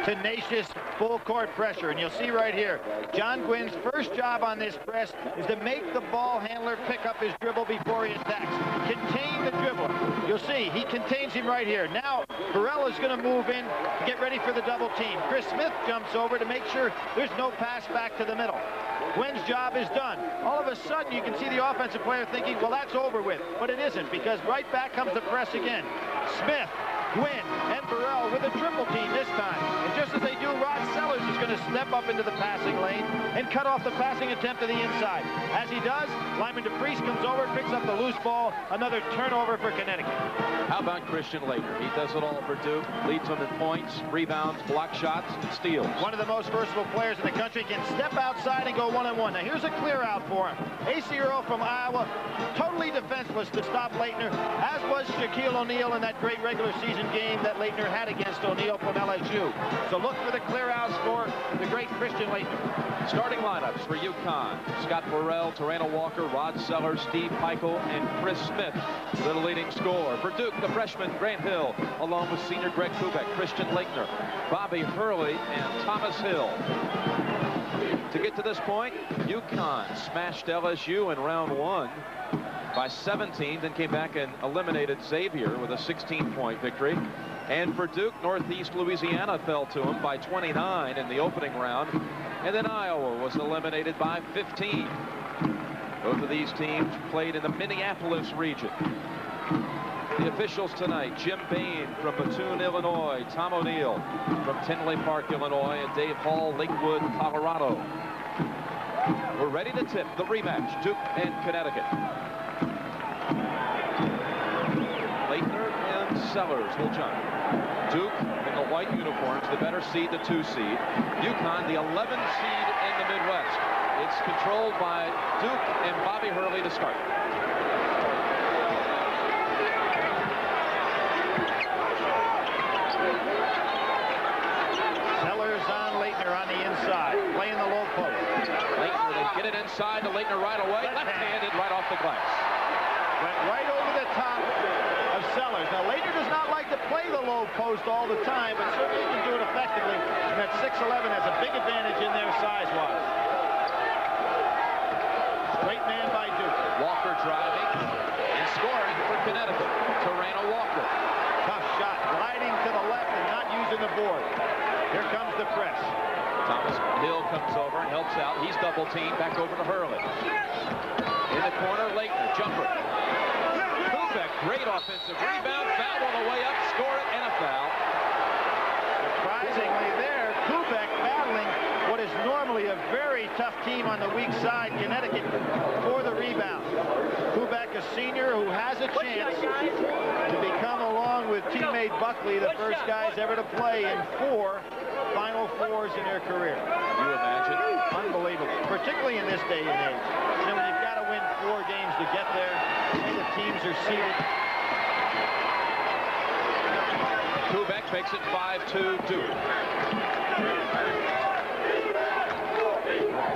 tenacious full court pressure. And you'll see right here, John Gwynn's first job on this press is to make the ball handler pick up his dribble before he attacks. Contain the dribbler. You'll see he contains him right here. Now Burrell is going to move in to get ready for the double team. Chris Smith jumps over to make sure there's no pass back to the middle. Gwynn's job is done. All of a sudden, you can see the offensive player thinking, well, that's over with. But it isn't, because right back comes the press again. Smith, Gwynn, and Burrell with a triple team this time. And just as they do, Rod Sellers is going to step up into the passing lane and cut off the passing attempt to the inside. As he does, Lyman DePriest comes over, picks up the loose ball. Another turnover for Connecticut. How about Christian Laettner? He does it all for Duke. Leads them in points, rebounds, block shots, and steals. One of the most versatile players in the country, can step outside and go one-on-one. Now here's a clear out for him. A.C. Earl from Iowa, totally defenseless to stop Laettner, as was Shaquille O'Neal in that great regular season game that Laettner had against O'Neal from LSU. So look for the clear outs for the great Christian Laettner. Starting lineups for UConn: Scott Burrell, Terreno Walker, Rod Sellers, Steve Peichel, and Chris Smith. The leading scorer for Duke, the freshman Grant Hill, along with senior Greg Kubek, Christian Laettner, Bobby Hurley, and Thomas Hill. To get to this point, UConn smashed LSU in round 1 by 17, then came back and eliminated Xavier with a 16-point victory. And for Duke, Northeast Louisiana fell to him by 29 in the opening round. And then Iowa was eliminated by 15. Both of these teams played in the Minneapolis region. The officials tonight: Jim Bain from Mattoon, Illinois, Tom O'Neill from Tinley Park, Illinois, and Dave Hall, Lakewood, Colorado. We're ready to tip the rematch, Duke and Connecticut. Laettner and Sellers will jump. Duke in the white uniforms, the better seed, the 2 seed. UConn, the 11th seed in the Midwest. It's controlled by Duke and Bobby Hurley to start. Sellers on Laettner on the inside, playing the low post. Laettner, they get it inside to Laettner right away, left-handed right off the glass. Went right over the top of Sellers. Now, Laettner does not like to play the low post all the time, but certainly can do it effectively. And that 6'11" has a big advantage in there size-wise. Straight man by Duke. Walker driving and scoring for Connecticut. Terreno Walker. Tough shot, gliding to the left and not using the board. Here comes the press. Thomas Hill comes over and helps out. He's double teamed, back over to Hurley. In the corner, Laettner, jumper. Kubek, great offensive rebound, foul on the way up, score it, and a foul. Surprisingly there, Kubek battling what is normally a very tough team on the weak side, Connecticut, for the rebound. Kubek, a senior who has a chance to become, along with teammate Buckley, the first guys ever to play in 4 Final Fours in their career. Can you imagine? Unbelievable, particularly in this day and age. You know, when you've got to win 4 games to get there, the teams are seeded. Kubek makes it 5-2 Duke.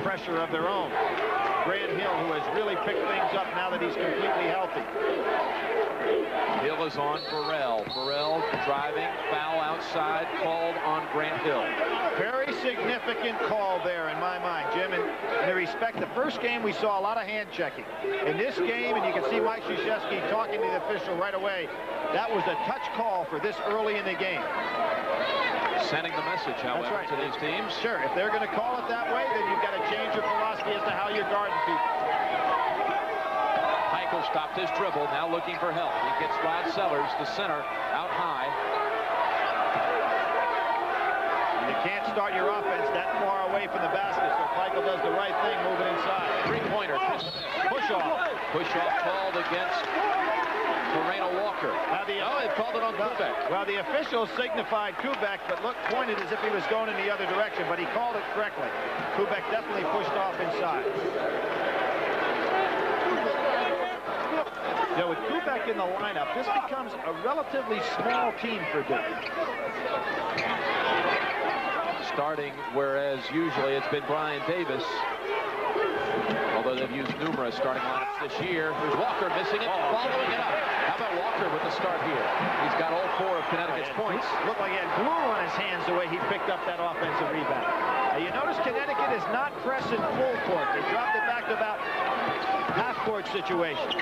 Pressure of their own. Grant Hill, who has really picked things up now that he's completely healthy. Hill is on Burrell. Burrell driving, foul outside, called on Grant Hill. Very significant call there in my mind, Jim. And in respect, the first game we saw a lot of hand checking. In this game, and you can see Mike Krzyzewski talking to the official right away, that was a touch call for this early in the game. Sending the message, however, to these teams. Sure, if they're going to call it that way, then you've got to change your philosophy as to how you're guarding people. Peichel stopped his dribble, now looking for help. He gets Rod Sellers, the center, out high. You can't start your offense that far away from the basket, so Peichel does the right thing, moving inside. Three-pointer, push off. Push off called against Terreno Walker. Now they called it on Kubek. Well, the officials signified Kubek, but pointed as if he was going in the other direction, but he called it correctly. Kubek definitely pushed off inside. Now, with Kubek in the lineup, this becomes a relatively small team for Duke. Starting, whereas usually it's been Brian Davis, although they've used numerous starting lineups this year. Here's Walker missing it, following it up. How about Walker with the start here? He's got all 4 of Connecticut's points. Looked like he had glue on his hands the way he picked up that offensive rebound. Now you notice Connecticut is not pressing full court. They dropped it back to about half-court situation.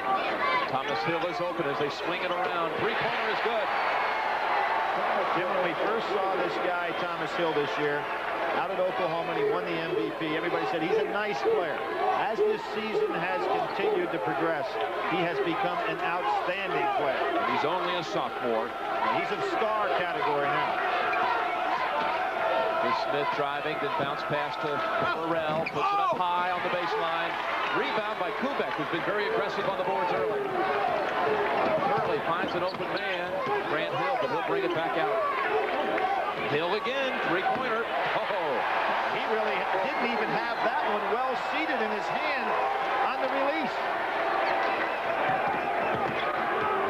Thomas Hill is open as they swing it around. Three-pointer is good. Jim, when we first saw this guy, Thomas Hill, this year, out at Oklahoma, and he won the MVP, everybody said he's a nice player. As this season has continued to progress, he has become an outstanding player. He's only a sophomore. He's in star category now. Smith driving, then bounce pass to Burrell, puts it up high on the baseline. Rebound by Kubek, who's been very aggressive on the boards early. Hurley finds an open man, Grant Hill, but he'll bring it back out. Hill again, three-pointer. Oh, he really didn't even have that one well seated in his hand on the release.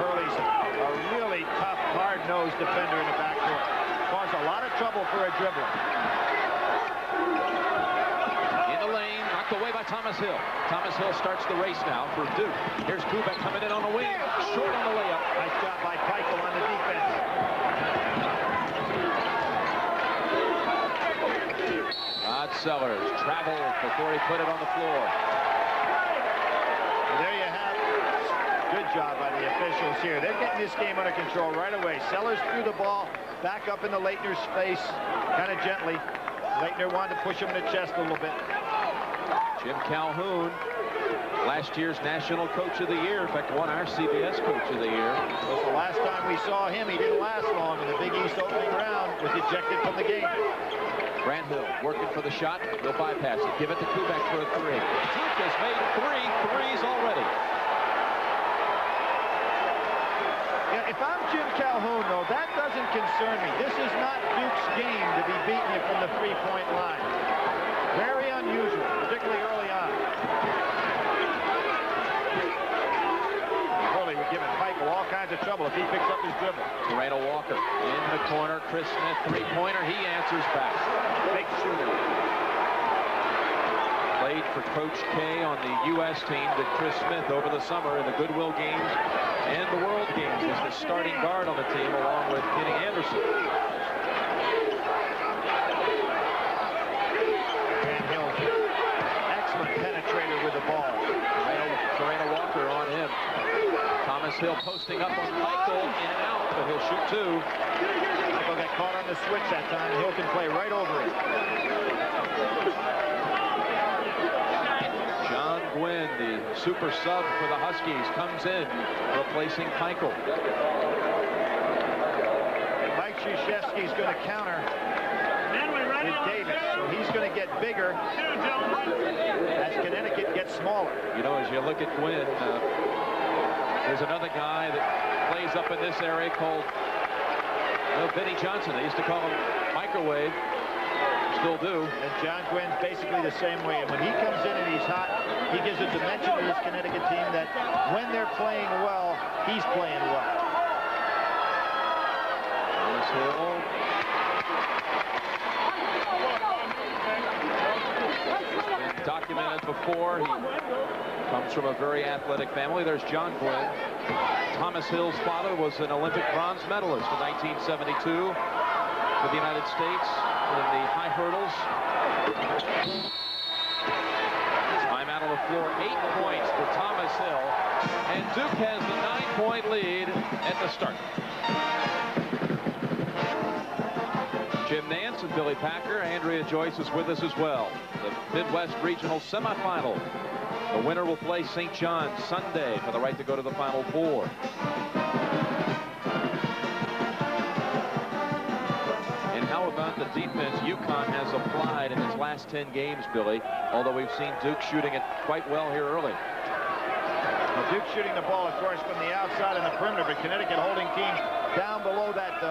Hurley's a really tough, hard-nosed defender in the backcourt. Caused a lot of trouble for a dribbler. In the lane, knocked away by Thomas Hill. Thomas Hill starts the race now for Duke. Here's Kubek coming in on the wing, short on the layup. Nice job by Peichel on the defense. Rod Sellers traveled before he put it on the floor. And there you have it. Good job by the officials here. They're getting this game under control right away. Sellers threw the ball back up into Leitner's face, kind of gently. Leitner wanted to push him in the chest a little bit. Jim Calhoun, last year's National Coach of the Year. In fact, won our CBS Coach of the Year. It was the last time we saw him. He didn't last long in the Big East opening round. Was ejected from the game. Grant Hill working for the shot. He'll bypass it. Give it to Kubek for a three. Duke has made 3 threes already. Yeah, if I'm Jim Calhoun, though, that doesn't concern me. This is not Duke's game to be beating you from the three-point line. Very unusual, particularly early on. Hurley would give Peichel all kinds of trouble if he picks up his dribble. Randall Walker in the corner. Chris Smith, three-pointer. He answers back. Big shooter. Played for Coach K on the U.S. team with Chris Smith over the summer in the Goodwill games and the World Games. He's the starting guard on the team along with Kenny Anderson. Grant Hill, excellent penetrator with the ball. Randall Walker on him. Thomas Hill posting up on Peichel, in and out, but he'll shoot 2. Peichel got caught on the switch that time. Hill can play right over it. John Gwynn, the super sub for the Huskies, comes in, replacing Peichel. Mike Krzyzewski's going to counter with Davis, so he's going to get bigger as Connecticut gets smaller. You know, as you look at Gwynn, there's another guy that plays up in this area called Benny Johnson. They used to call him Microwave. Still do. And John Gwynn's basically the same way. And when he comes in and he's hot, he gives a dimension to this Connecticut team that when they're playing well, he's playing well. Thomas Hill. Been documented before. He comes from a very athletic family. There's John Gwynn. Thomas Hill's father was an Olympic bronze medalist in 1972 for the United States in the high hurdles. Time out on the floor. 8 points for Thomas Hill. And Duke has the 9-point lead at the start. Jim Nance and Billy Packer. Andrea Joyce is with us as well. The Midwest Regional Semifinal. The winner will play St. John's Sunday for the right to go to the Final Four. And how about the defense UConn has applied in its last 10 games, Billy? Although we've seen Duke shooting it quite well here early. Well, Duke shooting the ball, of course, from the outside and the perimeter, but Connecticut holding teams down below that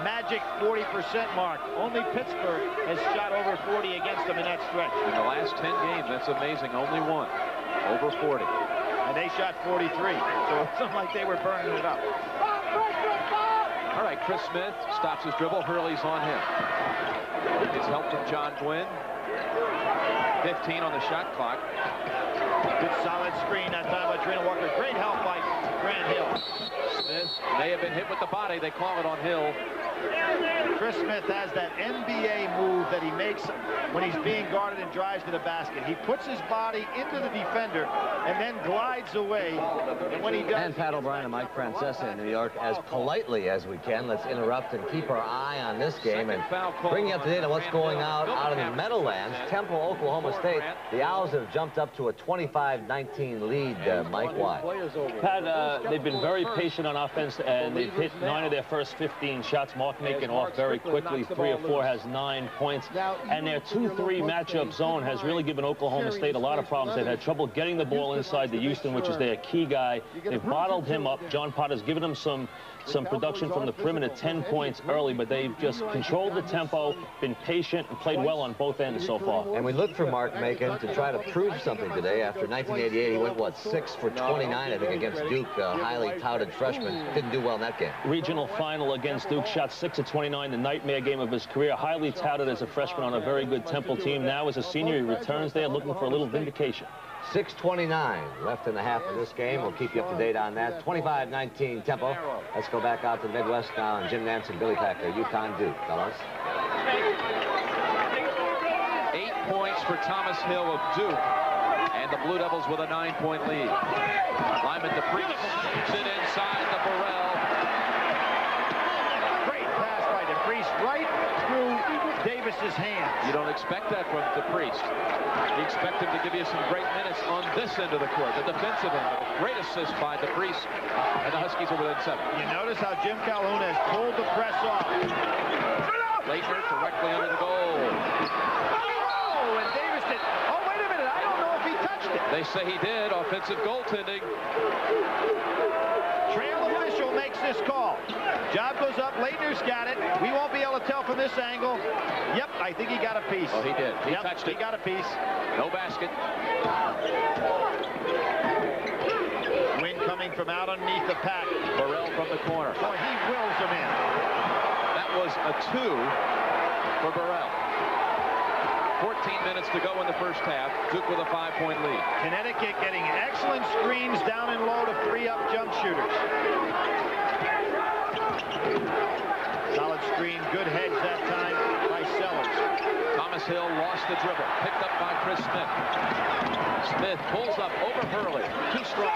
magic 40% mark. Only Pittsburgh has shot over 40 against them in that stretch. In the last 10 games, that's amazing. Only one over 40. And they shot 43, so it's not like they were burning it up. All right, Chris Smith stops his dribble. Hurley's on him. It's help from John Gwynn. 15 on the shot clock. Good solid screen that time by Trina Walker. Great help by Grant Hill. Smith may have been hit with the body. They call it on Hill. Chris Smith has that NBA move that he makes when he's being guarded and drives to the basket. He puts his body into the defender and then glides away. And when he does... And Pat O'Brien and Mike Francesa in New York, as politely as we can, let's interrupt and keep our eye on this game and bring you up to date on what's going on out in the Meadowlands. Temple, Oklahoma State, the Owls have jumped up to a 25-19 lead. Mike, why? Pat, they've been very patient on offense, and they've hit 9 of their first 15 shots. Mark making off very quickly. 3 of 4 has 9 points. And their 2-3 matchup zone has really given Oklahoma State a lot of problems. They've had trouble getting the ball inside to Houston, which is their key guy. They've bottled him up. John Potter's given him some production from the perimeter, 10 points early, but they've just controlled the tempo, been patient, and played well on both ends so far. And we look for Mark Macon to try to prove something today. After 1988, he went, what, 6 for 29, I think, against Duke, a highly touted freshman. Didn't do well in that game. Regional final against Duke, shot 6 of 29, the nightmare game of his career. Highly touted as a freshman on a very good Temple team. Now as a senior, he returns there looking for a little vindication. 6:29 left in the half of this game. We'll keep you up to date on that. 25-19 Temple. Let's go back out to the Midwest now, and Jim Nance and Billy Packer, UConn Duke, fellas. 8 points for Thomas Hill of Duke, and the Blue Devils with a 9-point lead. Lyman DePriest shoots it inside the Burrell. Great pass by DePriest right through Davis's hands. You don't expect that from DePriest. You expect him to give you some great minutes on this end of the court, the defensive end. A great assist by DePriest, and the Huskies are within 7. You notice how Jim Calhoun has pulled the press off. Leitner directly under the goal. Oh, and Davis did. Oh, wait a minute. I don't know if he touched it. They say he did. Offensive goaltending. Trail official makes this call. Job goes up. Leitner's got it. We won't be able to tell from this angle. Yep, I think he got a piece. Oh, he did. He touched it. He got a piece. No basket. Wind coming from out underneath the pack. Burrell from the corner. Boy, he wills him in. That was a 2 for Burrell. 14 minutes to go in the first half. Duke with a 5-point lead. Connecticut getting excellent screens down and low to free up jump shooters. Solid screen, good heads that time by Sellers. Thomas Hill lost the dribble. Picked up by Chris Smith. Smith pulls up over Hurley. Too strong.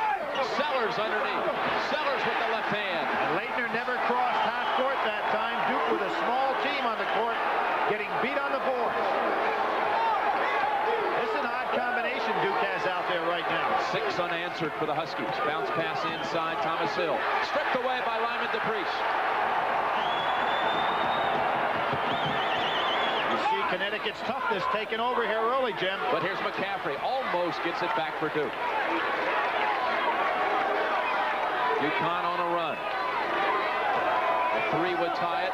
Sellers underneath. Sellers with the left hand. And Leitner never crossed half court that time. Duke with a small team on the court getting beat on the boards. This is an odd combination Duke has out there right now. 6 unanswered for the Huskies. Bounce pass inside. Thomas Hill. Stripped away by Lyman DePriest. You see Connecticut's toughness taken over here early, Jim. But here's McCaffrey. Almost gets it back for Duke. UConn on a run. The 3 would tie it.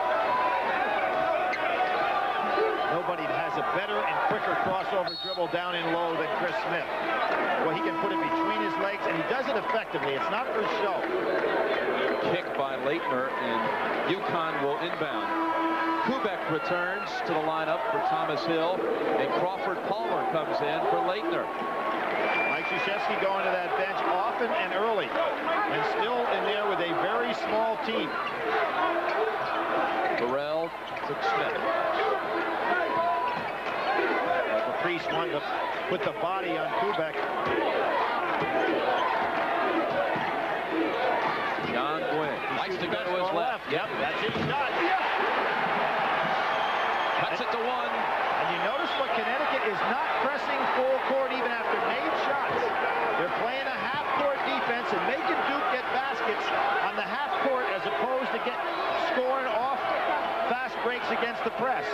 Nobody has a better and quicker crossover dribble down in low than Chris Smith. Well, he can put it between his legs, and he does it effectively. It's not for show. Kick by Leitner, and UConn will inbound. Kubek returns to the lineup for Thomas Hill, and Crawford Palmer comes in for Leitner. Mike Krzyzewski going to that bench often and early, and still in there with a very small team. Burrell took Smith. Priest wanted to put the body on Kubek. John Gwynn likes to go to his left. Yep, that's his shot. Cuts it to 1. And you notice what Connecticut is not pressing full court even after made shots. They're playing a half-court defense and making Duke get baskets on the half court as opposed to scoring off fast breaks against the press.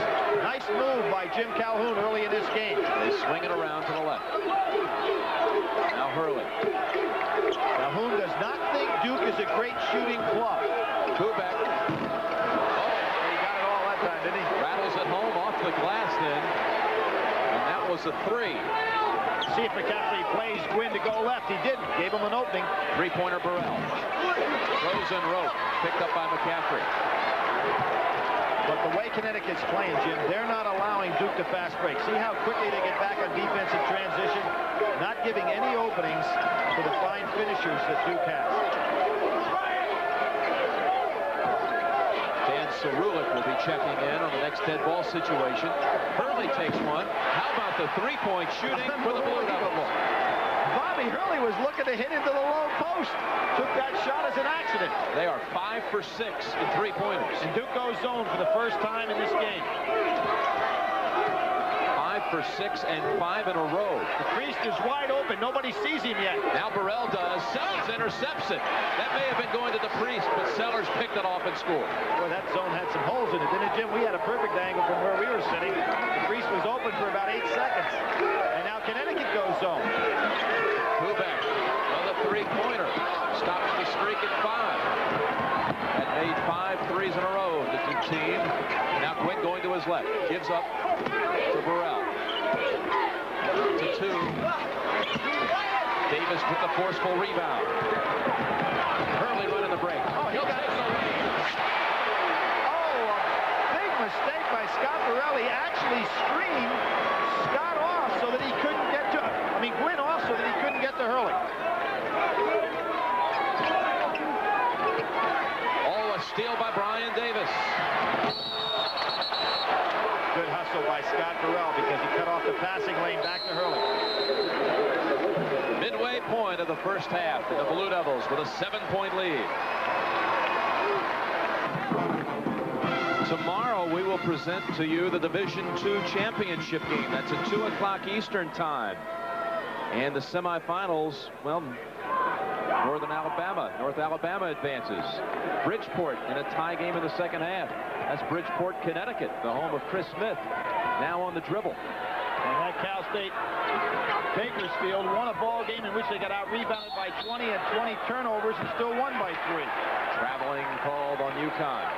Nice move by Jim Calhoun early in this game. They swing it around to the left. Now Hurley. Calhoun does not think Duke is a great shooting club. Kubek. Oh, he got it all that time, didn't he? Rattles it home off the glass then. And that was a 3. See if McCaffrey plays Gwynn to go left. He didn't. Gave him an opening. 3-pointer Burrell. Throws and rope. Picked up by McCaffrey. But the way Connecticut's playing, Jim, they're not allowing Duke to fast break. See how quickly they get back on defensive transition, not giving any openings to the fine finishers that Duke has. Dan Cerulic will be checking in on the next dead ball situation. Hurley takes one. How about the three-point shooting for the Blue Devils? Bobby Hurley was looking to hit into the low post. Took that shot as an accident. They are 5 for 6 in three-pointers. And Duke goes zone for the first time in this game. 5 for 6 and 5 in a row. The priest is wide open. Nobody sees him yet. Now Burrell does. Sellers intercepts it. That may have been going to the priest, but Sellers picked it off and scored. Boy, that zone had some holes in it, didn't it, Jim? We had a perfect angle from where we were sitting. The priest was open for about 8 seconds. And now Connecticut goes zone. Kubek, another three-pointer. Stops the streak at 5. Had made 5 threes in a row, the Duke team. Now Quinn going to his left. Gives up to Burrell. To 2. Davis with the forceful rebound. Hurley running the break. Oh, he got it. Oh, a big mistake by Scott Burrell. He actually screened Scott off so that he couldn't get to, Gwynn off so that he couldn't get to Hurley. Oh, a steal by Brian Davis. Good hustle by Scott Burrell because he cut off the passing lane back to Hurley. Midway point of the first half, and the Blue Devils with a 7-point lead. Tomorrow we will present to you the Division II championship game. That's at 2 o'clock Eastern time. And the semifinals, well, North Alabama advances. Bridgeport in a tie game in the second half. That's Bridgeport, Connecticut, the home of Chris Smith, now on the dribble. And that Cal State Bakersfield won a ball game in which they got out-rebounded by 20 and 20 turnovers and still won by 3. Traveling called on UConn.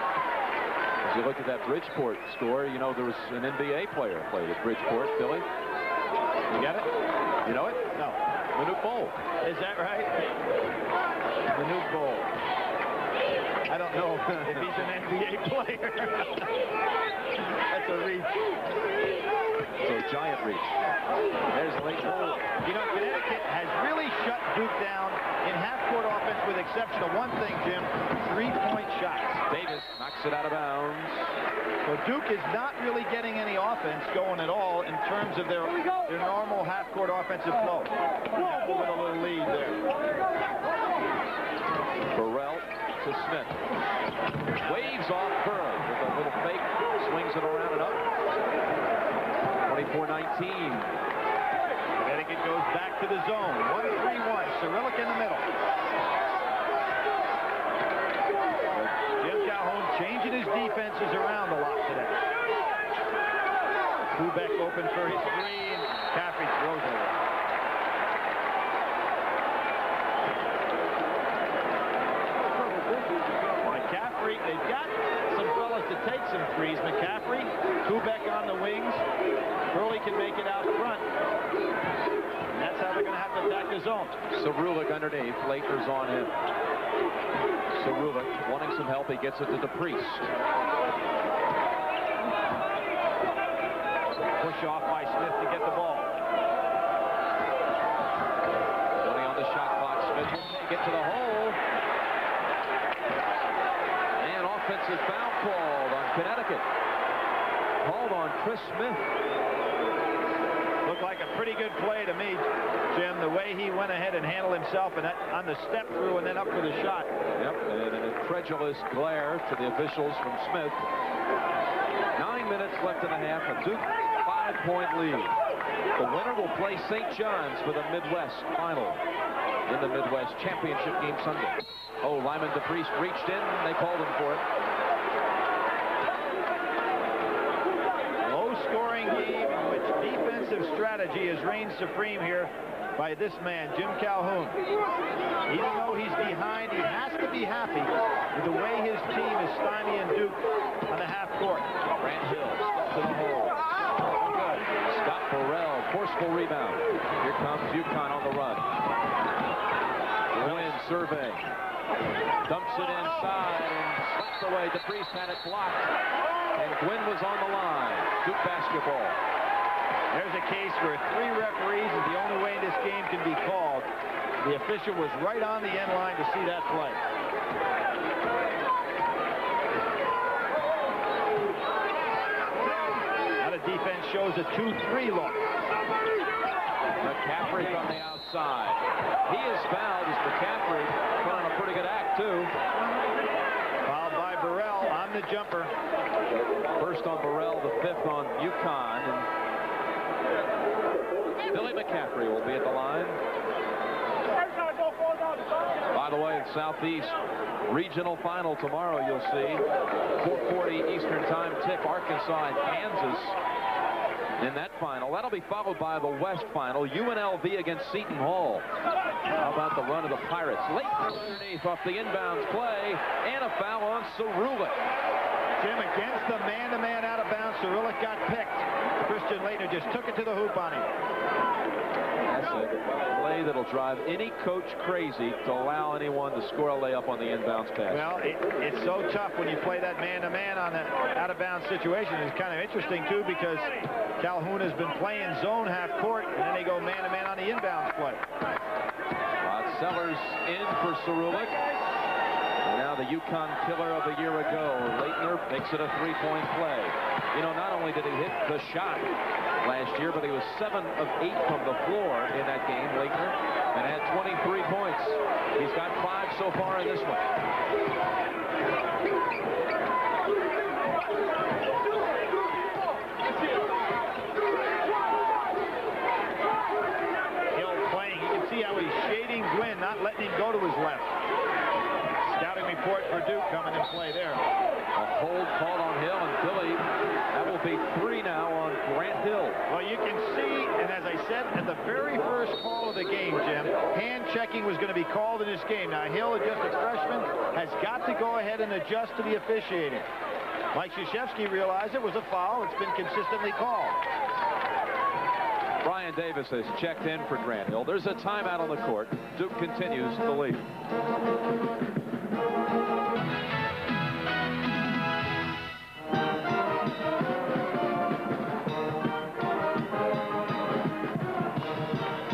As you look at that Bridgeport score, you know there was an NBA player played at Bridgeport, Billy. You got it? You know it? No. Manute Bol. Is that right? Manute Bol. I don't know if he's an NBA player. That's a reach. So a giant reach. There's late Bol. You know, Connecticut has really shut Duke down in half-court offense with exception of one thing, Jim, three-point shots. Davis knocks it out of bounds. So Duke is not really getting any offense going at all in terms of their normal half-court offensive flow. With a little lead there. Burrell to Smith. Waves off Burrow with a little fake. Swings it around and up. 24-19. Connecticut goes back to the zone. 1-3-1. Cerulic in the middle. Jim Calhoun changing his defenses around a lot today. Kubek open for his three, and Caffrey throws it away. McCaffrey, they've got some fellas to take some threes. McCaffrey, Kubek on the wings. Hurley can make it out front. And that's how they're going to have to attack the zone. Cerulic underneath. Leitner's on him. Cerulic wanting some help. He gets it to the priest. Push off by Smith to get the ball. 20 on the shot clock. Smith will take it to the hole. And offensive foul called on Connecticut. Called on Chris Smith. Looked like a pretty good play to me, Jim, the way he went ahead and handled himself and on the step through and then up for the shot. Yep, and an incredulous glare to the officials from Smith. 9 minutes left in the half. A Duke 5-point lead. The winner will play St. John's for the Midwest final in the Midwest Championship game Sunday. Oh, Lyman DePriest reached in. They called him for it. Low-scoring game in which defensive strategy has reigned supreme here by this man, Jim Calhoun. Even though he's behind, he has to be happy with the way his team is stymieing Duke on the half court. Grant Hill to the hole. Good. Scott Burrell, forceful rebound. Here comes UConn on the run. Win survey. Dumps it inside and slapped away. DePriest had it blocked. And Gwynn was on the line. Duke basketball. There's a case where 3 referees is the only way this game can be called. The official was right on the end line to see that play. Now the defense shows a 2-3 look. McCaffrey from the outside. He is fouled as McCaffrey put on a pretty good act, too. Fouled by Burrell on the jumper. First on Burrell, the 5th on UConn. And Billy McCaffrey will be at the line. By the way, Southeast regional final tomorrow, you'll see. 4:40 Eastern time tip, Arkansas and Kansas in that final. That'll be followed by the West final, UNLV against Seton Hall. How about the run of the Pirates? Late underneath off the inbounds play, and a foul on Cerulic. Jim, against the man-to-man out of bounds, Cerulic got picked. Christian Laettner just took it to the hoop on him. That's a play that'll drive any coach crazy to allow anyone to score a layup on the inbounds pass. Well, it's so tough when you play that man-to-man on the out-of-bounds situation. It's kind of interesting, too, because Calhoun has been playing zone half court, and then they go man-to-man on the inbounds play. Rod Sellers in for Cerulic. And now the UConn killer of a year ago. Laettner makes it a 3-point play. You know, not only did he hit the shot last year, but he was 7 of 8 from the floor in that game, Laettner, and had 23 points. He's got 5 so far in this one. Hill playing. You can see how he's shading Gwynn, not letting him go to his left. Scouting report for Duke coming in play there. A hold called on Hill, and Billy, that will be 3 now on Grant Hill. Well, you can see, and as I said at the very first call of the game, Jim, hand checking was going to be called in this game. Now, Hill, just a freshman, has got to go ahead and adjust to the officiating. Mike Krzyzewski realized it was a foul. It's been consistently called. Brian Davis has checked in for Grant Hill. There's a timeout on the court. Duke continues the lead.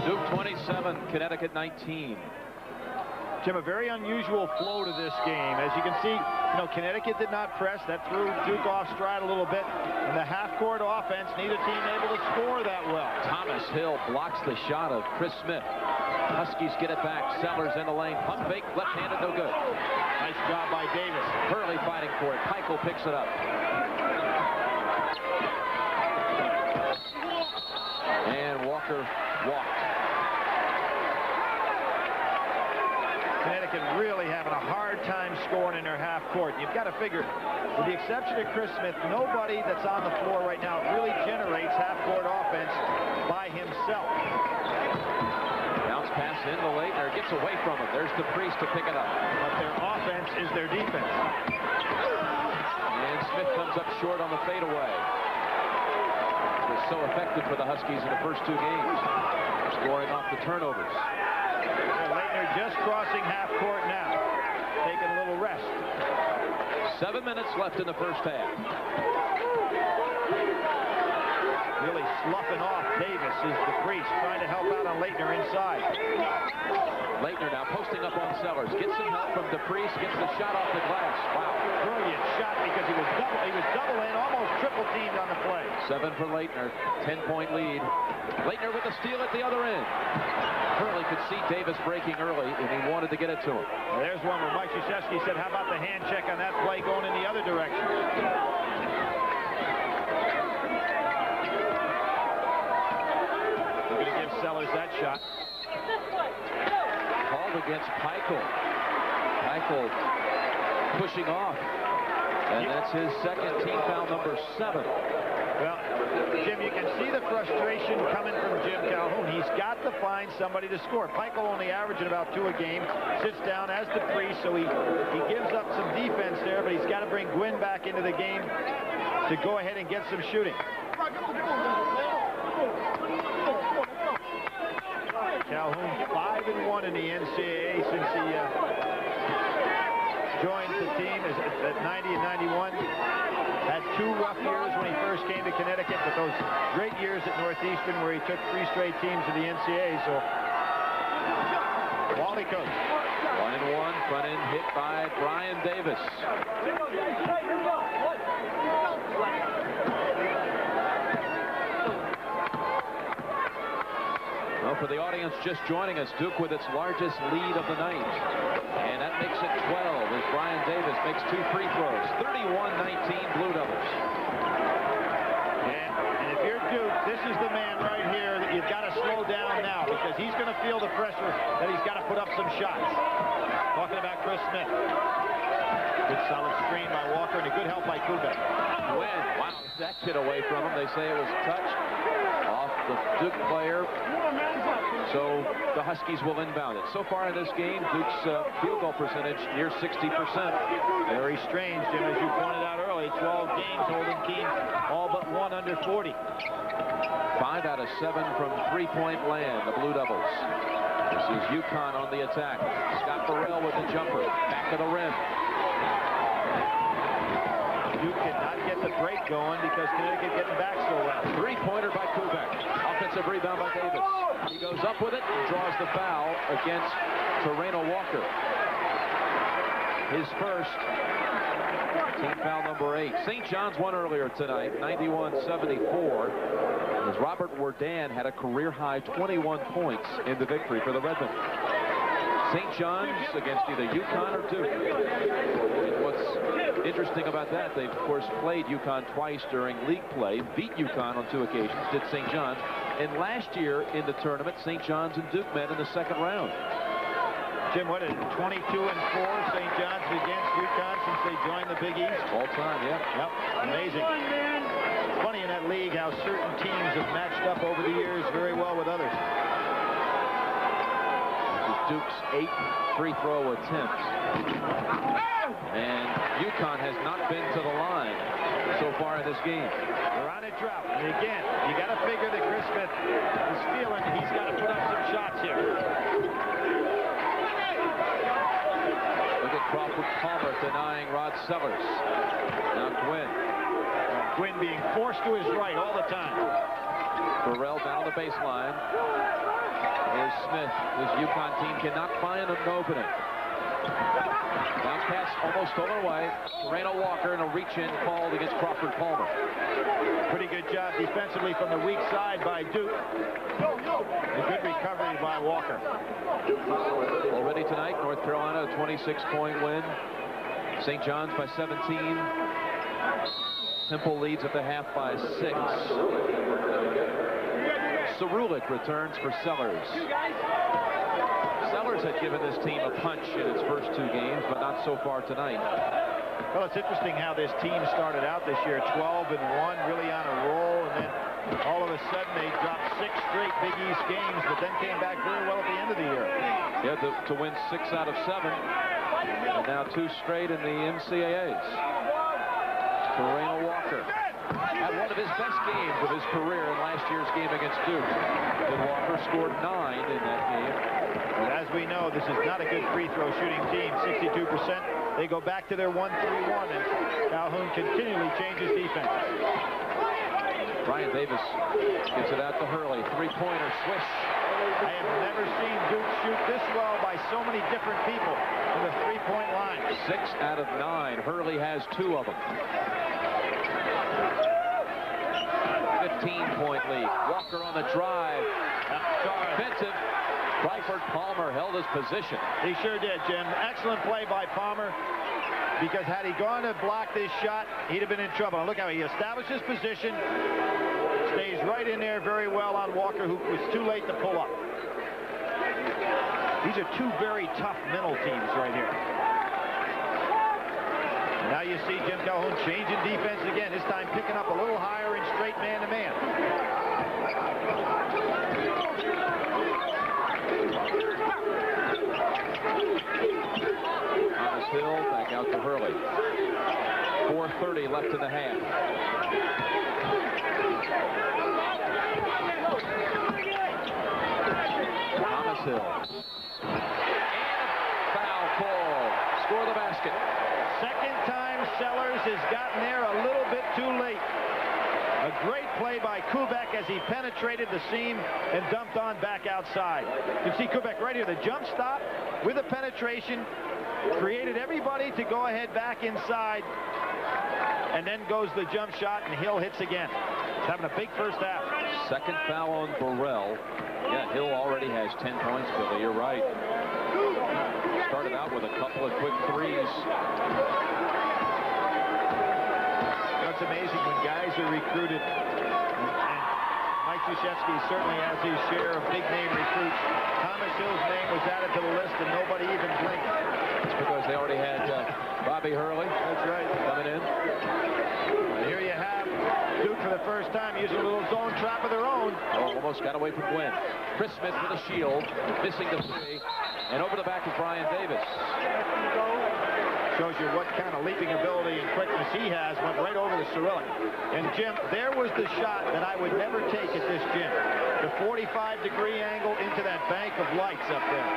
Duke 27, Connecticut 19. Jim, a very unusual flow to this game. As you can see, you know, Connecticut did not press. That threw Duke off stride a little bit. In the half-court offense, neither team able to score that well. Thomas Hill blocks the shot of Chris Smith. Huskies get it back. Sellers in the lane. Pump fake, left-handed, no good. Nice job by Davis. Hurley fighting for it. Peichel picks it up. And Walker walked. Connecticut really having a hard time scoring in their half court. You've got to figure, with the exception of Chris Smith, nobody that's on the floor right now really generates half court offense by himself. Bounce pass into Laettner, gets away from him. There's DePriest to pick it up. But their offense is their defense. And Smith comes up short on the fadeaway. It was so effective for the Huskies in the first 2 games, scoring off the turnovers. Laettner just crossing half court now, taking a little rest. 7 minutes left in the first half. Really sloughing off Davis is DePriest, trying to help out on Laettner inside. Laettner now posting up on Sellers, gets some help from DePriest, gets the shot off the glass. Wow. Brilliant shot because he was double in, almost triple teamed on the play. 7 for Laettner, 10-point lead. Laettner with the steal at the other end. Hurley could see Davis breaking early, and he wanted to get it to him. Well, there's one where Mike Krzyzewski said, how about the hand check on that play going in the other direction? We're going to give Sellers that shot. Called against Peichel. Peichel pushing off. And that's his second, team foul number 7. Well, Jim, you can see the frustration coming from Jim Calhoun. He's got to find somebody to score. Peichel only averaging about 2 a game. Sits down as DePriest, so he gives up some defense there, but he's got to bring Gwynn back into the game to go ahead and get some shooting. Calhoun 5-1 in the NCAA since he joined the team at 90 and 91. Had 2 rough years when he first came to Connecticut, but those great years at Northeastern where he took 3 straight teams to the NCAA. So Wally Coates. 1-1, front end hit by Brian Davis. Well, for the audience just joining us, Duke with its largest lead of the night. And that makes it 12 as Brian Davis makes 2 free throws. 31-19 Blue Devils. And if you're Duke, this is the man right here that you've got to slow down now, because he's going to feel the pressure that he's got to put up some shots. Talking about Chris Smith. Good solid screen by Walker and a good help by Kubek. Win. Wow, that kid away from him. They say it was touched off the Duke player. So the Huskies will inbound it. So far in this game, Duke's field goal percentage near 60%. Very strange, Jim, as you pointed out early. 12 games holding teams, all but 1 under 40. 5 out of 7 from three-point land, the Blue Devils. This is UConn on the attack. Scott Burrell with the jumper. Back of the rim. Duke cannot get the break going because Connecticut getting back so well. 3-pointer by Kubek. Offensive rebound by Davis. He goes up with it and draws the foul against Terreno Walker. His first. Team foul number 8. St. John's won earlier tonight, 91-74. As Robert Wardan had a career-high 21 points in the victory for the Redmen. St. John's against either UConn or Duke. And what's interesting about that, they've, of course, played UConn twice during league play, beat UConn on 2 occasions, did St. John's. And last year in the tournament, St. John's and Duke met in the second round. Jim, what is it, 22-4 St. John's against UConn since they joined the Big East? All time, yeah. Yep, amazing. It's funny in that league how certain teams have matched up over the years very well with others. Duke's 8th free throw attempt. And UConn has not been to the line so far in this game. They're on a drought. And again, you got to figure that Chris Smith is feeling he's got to put up some shots here. Look at Crawford Palmer denying Rod Sellers. Now Gwynn. Gwynn being forced to his right all the time. Burrell down the baseline. Here's Smith. This UConn team cannot find an opening. Bounce pass almost stolen away. Terreno Walker and a reach-in called against Crawford Palmer. Pretty good job defensively from the weak side by Duke. A good recovery by Walker. Already tonight, North Carolina, a 26-point win. St. John's by 17. Temple leads at the half by 6. Cerulik returns for Sellers. Sellers had given this team a punch in its first 2 games, but not so far tonight. Well, it's interesting how this team started out this year, 12-1, really on a roll, and then all of a sudden they dropped 6 straight Big East games, but then came back very well at the end of the year. Yeah, to win 6 out of 7, and now 2 straight in the NCAAs. Terreno Walker had one of his best games of his career in last year's game against Duke. And Walker scored 9 in that game. But as we know, this is not a good free throw shooting team, 62%. They go back to their 1-3-1, and Calhoun continually changes defense. Brian Davis gets it out to Hurley. 3-pointer swish. I have never seen Duke shoot this well by so many different people from the 3-point line. 6 out of 9. Hurley has 2 of them. 15-point lead. Walker on the drive. Offensive. Crawford Palmer held his position. He sure did, Jim. Excellent play by Palmer, because had he gone to block this shot, he'd have been in trouble. Look how he established his position, stays right in there very well on Walker, who was too late to pull up. These are 2 very tough mental teams right here. Now you see Jim Calhoun changing defense again, this time picking up a little higher in straight man-to-man. Thomas Hill back out to Hurley. 4:30 left in the half. Thomas Hill. And a foul call. score the basket. Second time Sellers has gotten there a little bit too late. A great play by Kubek as he penetrated the seam and dumped on back outside. You can see Kubek right here. The jump stop with the penetration created everybody to go ahead back inside. And then goes the jump shot, and Hill hits again. He's having a big first half. Second foul on Burrell. Yeah, Hill already has 10 points, Billy. You're right. Started out with a couple of quick threes. It's amazing when guys are recruited, and Mike Krzyzewski certainly has his share of big-name recruits. Thomas Hill's name was added to the list, and nobody even blinked. It's because they already had Bobby Hurley. That's right. Coming in. And here you have Duke for the first time using a little zone trap of their own. Oh, almost got away from Gwen. Chris Smith with a shield, missing the three, and over the back is Brian Davis. Shows you what kind of leaping ability and quickness he has. Went right over the Cyrillic. And Jim, there was the shot that I would never take at this gym. The 45-degree angle into that bank of lights up there.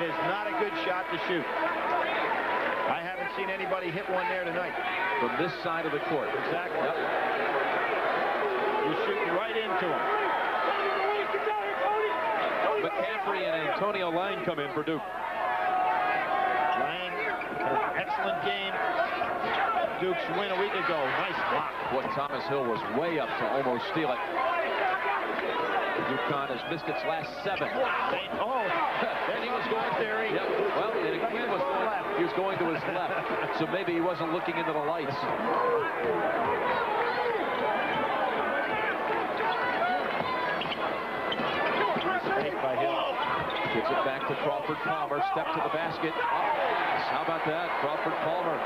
It is not a good shot to shoot. I haven't seen anybody hit one there tonight. From this side of the court. Exactly. Yep. You're shooting right into him. McCaffrey and Antonio Lang come in for Duke. Lang, excellent game. Duke's win a week ago. Nice block. Boy, Thomas Hill was way up to almost steal it. UConn has missed its last 7. Oh, then he was going there. Yep. Well, he was going to his left, so maybe he wasn't looking into the lights. By Hill. Gets it back to Crawford Palmer. Step to the basket. How about that? Crawford Palmer.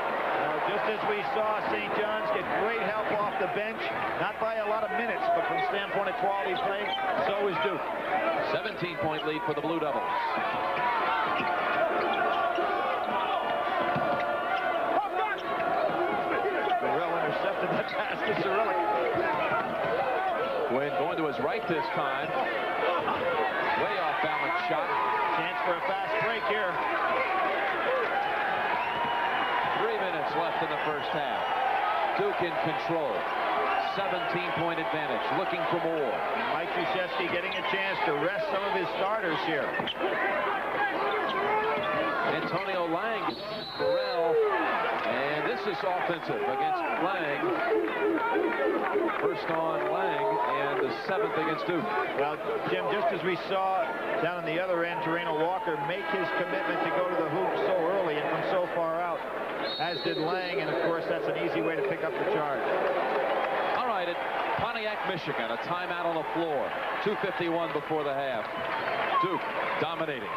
Just as we saw St. John's get great help off the bench, not by a lot of minutes, but from the standpoint of quality play, so is Duke. 17-point lead for the Blue Devils. Burrell intercepted that pass to Cyrillic. Gwen going to his right this time. Way off balance shot. Chance for a fast break here. 3 minutes left in the first half. Duke in control. 17-point advantage. Looking for more. Mike Krzyzewski getting a chance to rest some of his starters here. Antonio Lang, Burrell, and this is offensive against Lang. First on Lang, and the 7th against Duke. Well, Jim, just as we saw down on the other end, Terreno Walker make his commitment to go to the hoop so early and from so far out, as did Lang, and of course that's an easy way to pick up the charge. All right, at Pontiac, Michigan, a timeout on the floor. 2:51 before the half. Duke dominating.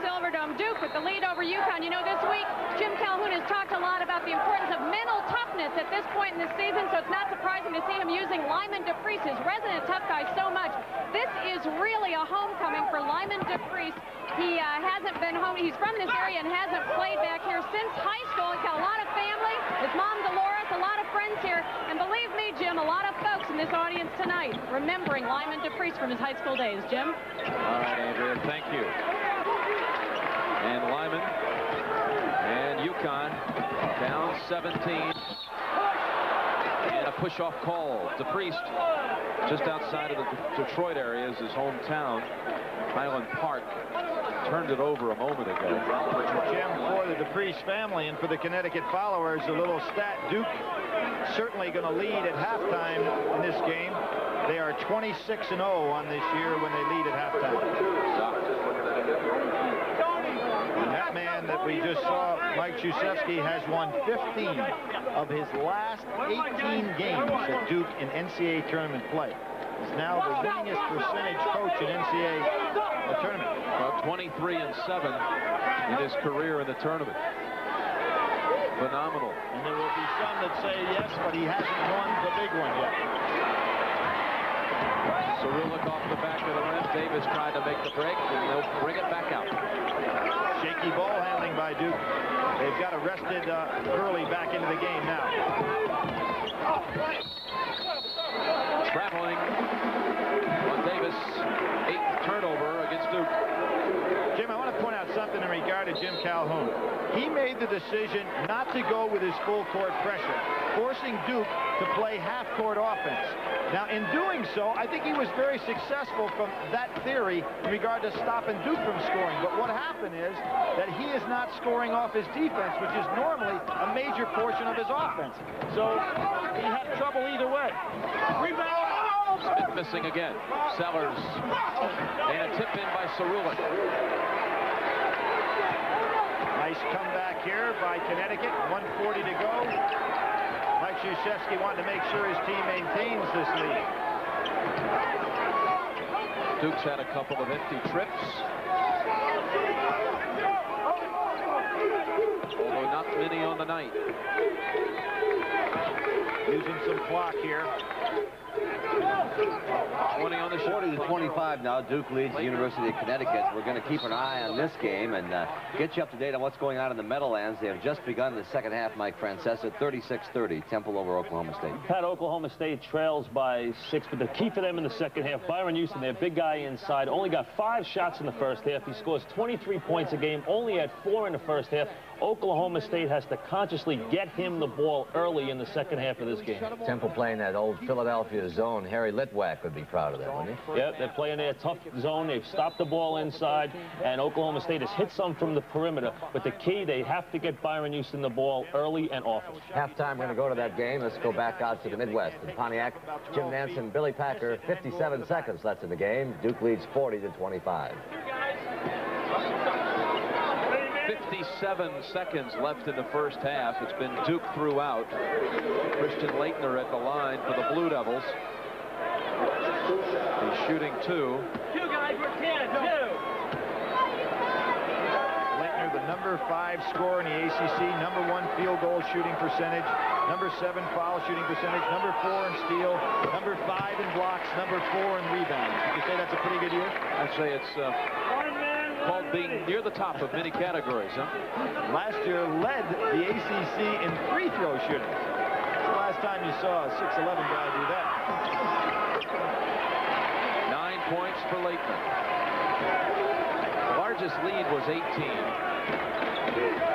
Silverdome, Duke with the lead over UConn. You know, this week, Jim Calhoun has talked a lot about the importance of mental toughness at this point in the season, so it's not surprising to see him using Lyman DeFries, his resident tough guy, so much. This is really a homecoming for Lyman DeFries. He hasn't been home. He's from this area and hasn't played back here since high school. He's got a lot of family. His mom, Dolores, a lot of friends here. And believe me, Jim, a lot of folks in this audience tonight remembering Lyman DeFries from his high school days. Jim? All right, Andrea, thank you. And Lyman and UConn down 17. And a push-off call. DePriest, just outside of the Detroit area, is his hometown. Highland Park turned it over a moment ago. Jim, for the DePriest family and for the Connecticut followers, a little stat. Duke certainly going to lead at halftime in this game. They are 26-0 on this year when they lead at halftime. And that man that we just saw, Mike Krzyzewski, has won 15 of his last 18 games at Duke in NCAA tournament play. He's now the winningest percentage coach in NCAA tournament. Well, 23-7 in his career in the tournament. Phenomenal. And there will be some that say yes, but he hasn't won the big one yet. Cyrillic off the back of the rim. Davis tried to make the break, and they'll bring it back out. Shaky ball handling by Duke. They've got arrested early back into the game now. Traveling on Davis. 8th turnover against Duke. Jim, I want to point out Jim Calhoun. He made the decision not to go with his full court pressure, forcing Duke to play half-court offense. Now, in doing so, I think he was very successful from that theory in regard to stopping Duke from scoring. But what happened is that he is not scoring off his defense, which is normally a major portion of his offense. So he had trouble either way. Rebound! Smith missing again. Sellers. And a tip in by Cerulean. Nice comeback here by Connecticut. 1:40 to go. Mike Krzyzewski wanted to make sure his team maintains this lead. Duke's had a couple of empty trips. Although not many on the night. Using some clock here. 20 on the shot. 40-25 now. Duke leads the University of Connecticut. We're going to keep an eye on this game and get you up to date on what's going on in the Meadowlands. They have just begun the second half, Mike Francesa, 36-30. Temple over Oklahoma State. Pat, Oklahoma State trails by 6, but the key for them in the second half, Byron Houston, their big guy inside, only got 5 shots in the first half. He scores 23 points a game, only had 4 in the first half. Oklahoma State has to consciously get him the ball early in the second half of this game. Temple playing that old Philadelphia zone. Harry Litwack would be proud of that, wouldn't he? Yeah, they're playing their tough zone. They've stopped the ball inside, and Oklahoma State has hit some from the perimeter. But the key, they have to get Byron Houston the ball early and often. Halftime, we're going to go to that game. Let's go back out to the Midwest. In Pontiac, Jim Nance and Billy Packer, 57 seconds left in the game. Duke leads 40-25. 57 seconds left in the first half. It's been Duke throughout. Christian Laettner at the line for the Blue Devils. He's shooting 2. 2 guys, we're 10, 2. Laettner, the number 5 scorer in the ACC, number 1 field goal shooting percentage, number 7 foul shooting percentage, number 4 in steal, number 5 in blocks, number 4 in rebounds. Would you say that's a pretty good year? I'd say it's called being near the top of many categories, huh? Last year led the ACC in free throw shooting. That's the last time you saw a 6'11" guy do that. 9 points for Laettner. The largest lead was 18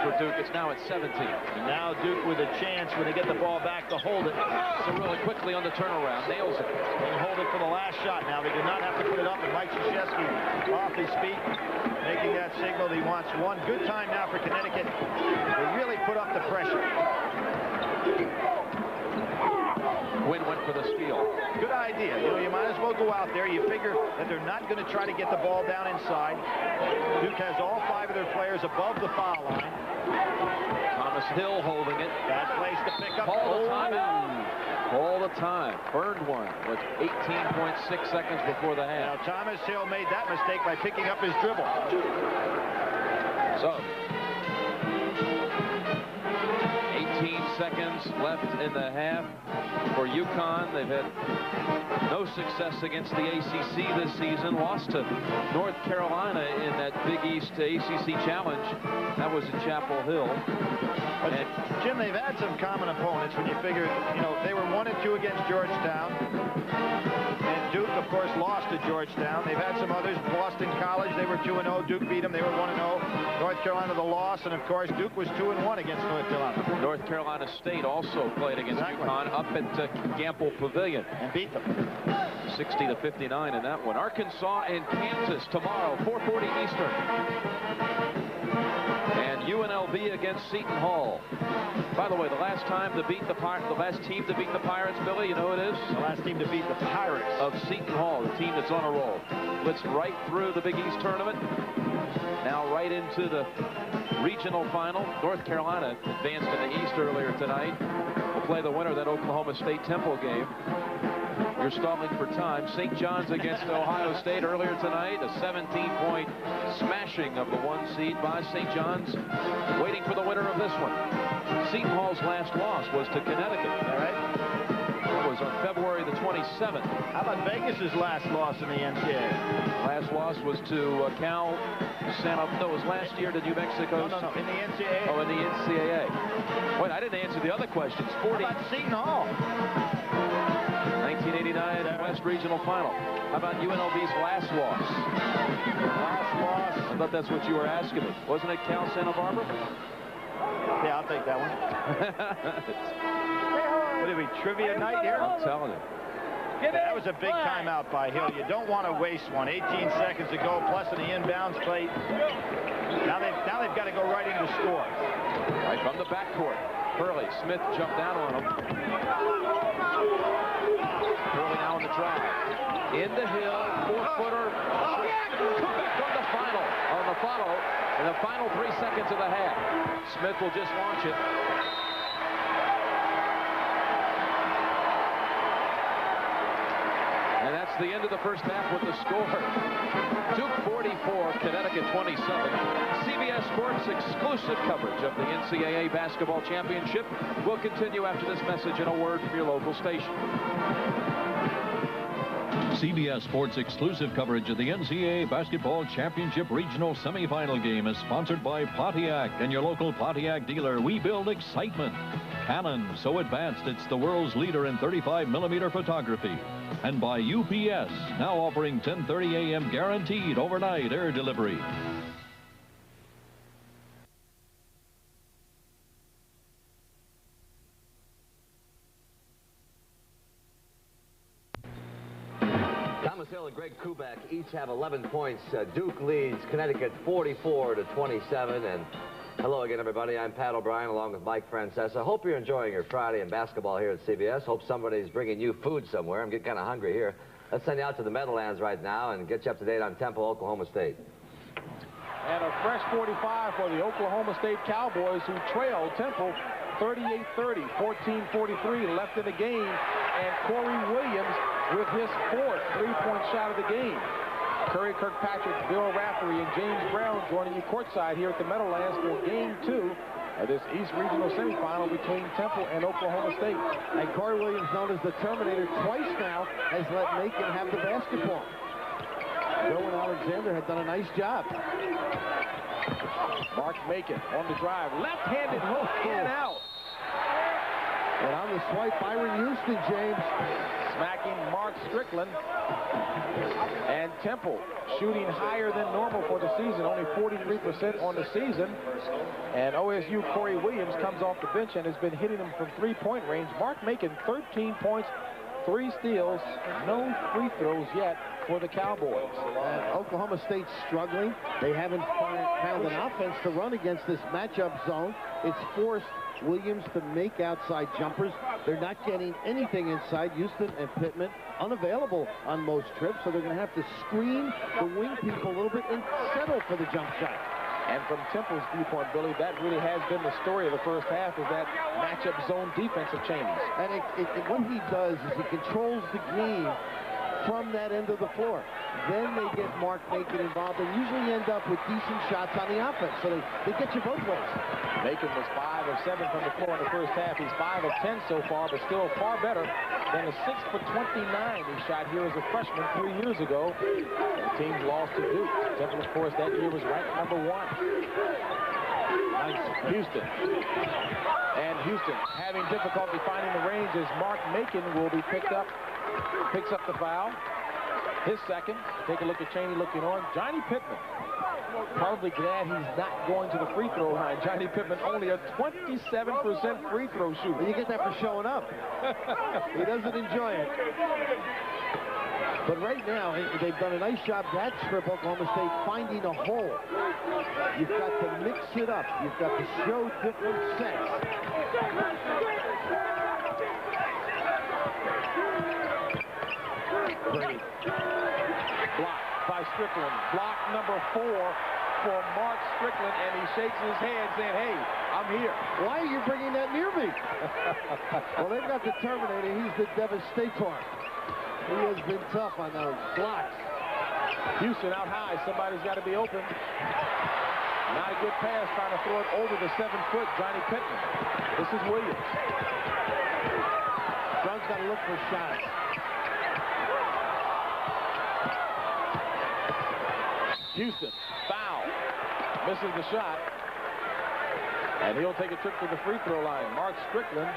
for Duke. It's now at 17. And now Duke with a chance when they get the ball back to hold it. So really quickly on the turnaround, nails it. They hold it for the last shot now. They do not have to put it up, and Mike Krzyzewski off his feet, making that signal that he wants one. Good time now for Connecticut. They really put up the pressure. Quinn went for the steal. Good idea. You know, you might as well go out there. You figure that they're not going to try to get the ball down inside. Duke has all 5 of their players above the foul line. Thomas Hill holding it. Bad place to pick up. All the time. All the time. Burned one with 18.6 seconds before the half. Now, Thomas Hill made that mistake by picking up his dribble. So, 18 seconds left in the half for UConn. They've had no success against the ACC this season. Lost to North Carolina in that Big East ACC Challenge. That was at Chapel Hill. But Jim, they've had some common opponents when you figure, you know, they were 1-2 against Georgetown. And Duke, of course, lost to Georgetown. They've had some others. Boston College, they were 2-0. Duke beat them. They were 1-0. North Carolina, the loss. And, of course, Duke was 2-1 against North Carolina. North Carolina State also played against UConn up at Gamble Pavilion. And beat them. 60-59 in that one. Arkansas and Kansas tomorrow, 4:40 Eastern. And UNLV against Seton Hall. By the way, the last team to beat the Pirates, Billy, you know who it is? The last team to beat the Pirates. Of Seton Hall, the team that's on a roll. Blitzed right through the Big East tournament. Now right into the regional final. North Carolina advanced in the East earlier tonight. Will play the winner of that Oklahoma State Temple game. You're stalling for time. St. John's against Ohio State earlier tonight. A 17-point smashing of the 1 seed by St. John's. Waiting for the winner of this one. Seton Hall's last loss was to Connecticut. All right. It was on February the 27th. How about Vegas's last loss in the NCAA? Last loss was to Cal Santa. No, it was last year to New Mexico. No. In the NCAA. Oh, in the NCAA. Wait, I didn't answer the other questions. How about Seton Hall? 1989 West Regional Final. How about UNLV's last loss? Last loss. thought that's what you were asking me. Wasn't it Cal Santa Barbara? Yeah, I'll take that one. What did we, trivia night here? I'm telling you. That was a big timeout by Hill. You don't want to waste one. 18 seconds to go, plus in the inbounds play. Now they've got to go right into score. Right from the backcourt. Hurley. Smith jumped down on him. Hurley now on the drive. In the Hill, 4-footer. From the final, on the follow, in the final 3 seconds of the half. Smith will just launch it. And that's the end of the first half with the score. Duke 44, Connecticut 27. CBS Sports exclusive coverage of the NCAA Basketball Championship will continue after this message and a word from your local station. CBS Sports exclusive coverage of the NCAA Basketball Championship Regional Semifinal game is sponsored by Pontiac and your local Pontiac dealer. We build excitement. Canon, so advanced it's the world's leader in 35mm photography. And by UPS, now offering 10:30 a.m. guaranteed overnight air delivery. Thomas Hill and Greg Kubek each have 11 points. Duke leads Connecticut 44-27. And hello again, everybody. I'm Pat O'Brien along with Mike Francesa. Hope you're enjoying your Friday in basketball here at CBS. Hope somebody's bringing you food somewhere. I'm getting kind of hungry here. Let's send you out to the Meadowlands right now and get you up to date on Temple, Oklahoma State. And a fresh 45 for the Oklahoma State Cowboys, who trailed Temple 38-30, 14:43 left in the game. And Corey Williams with his fourth three-point shot of the game. Curry Kirkpatrick, Bill Raftery, and James Brown joining you courtside here at the Meadowlands for Game 2 of this East Regional Semifinal between Temple and Oklahoma State. And Corey Williams, known as the Terminator, twice now has let Macon have the basketball. Rowan Alexander had done a nice job. Mark Macon on the drive, left-handed hook in out. And on the swipe, Byron Houston, James. Smacking Mark Strickland. And Temple shooting higher than normal for the season, only 43% on the season. And OSU Corey Williams comes off the bench and has been hitting them from three-point range. Mark Macon, 13 points, 3 steals, no free throws yet for the Cowboys. Oklahoma State's struggling. They haven't found an offense to run against this matchup zone. It's forced Williams to make outside jumpers. They're not getting anything inside. Houston and Pittman unavailable on most trips, so they're going to have to screen the wing people a little bit and settle for the jump shot. And from Temple's viewpoint, Billy, that really has been the story of the first half, is that matchup zone defensive changes. And what he does is he controls the game from that end of the floor. Then they get Mark Macon involved and usually end up with decent shots on the offense. So they get you both ways. Macon was 5 of 7 from the floor in the first half. He's 5 of 10 so far, but still far better than the 6 for 29 he shot here as a freshman 3 years ago. The team lost to Duke. Temple, of course, that year was ranked #1. Nice. Houston. And Houston having difficulty finding the range as Mark Macon will be picks up the foul. His second. Take a look at Chaney looking on. Johnny Pittman. Probably glad he's not going to the free throw line. Johnny Pittman only a 27% free throw shooter. Well, you get that for showing up. He doesn't enjoy it. But right now, they've done a nice job, that strip, Oklahoma State, finding a hole. You've got to mix it up. You've got to show different sets. Great. Block by Strickland. Block number 4 for Mark Strickland, and he shakes his head saying, hey, I'm here. Why are you bringing that near me? Well, they've got the Terminator. He's the Devastator. He has been tough on those blocks. Houston out high. Somebody's got to be open. Not a good pass, trying to throw it over the 7-foot Johnny Pittman. This is Williams. Brown's got to look for shots. Houston, foul. Misses the shot. And he'll take a trip to the free throw line. Mark Strickland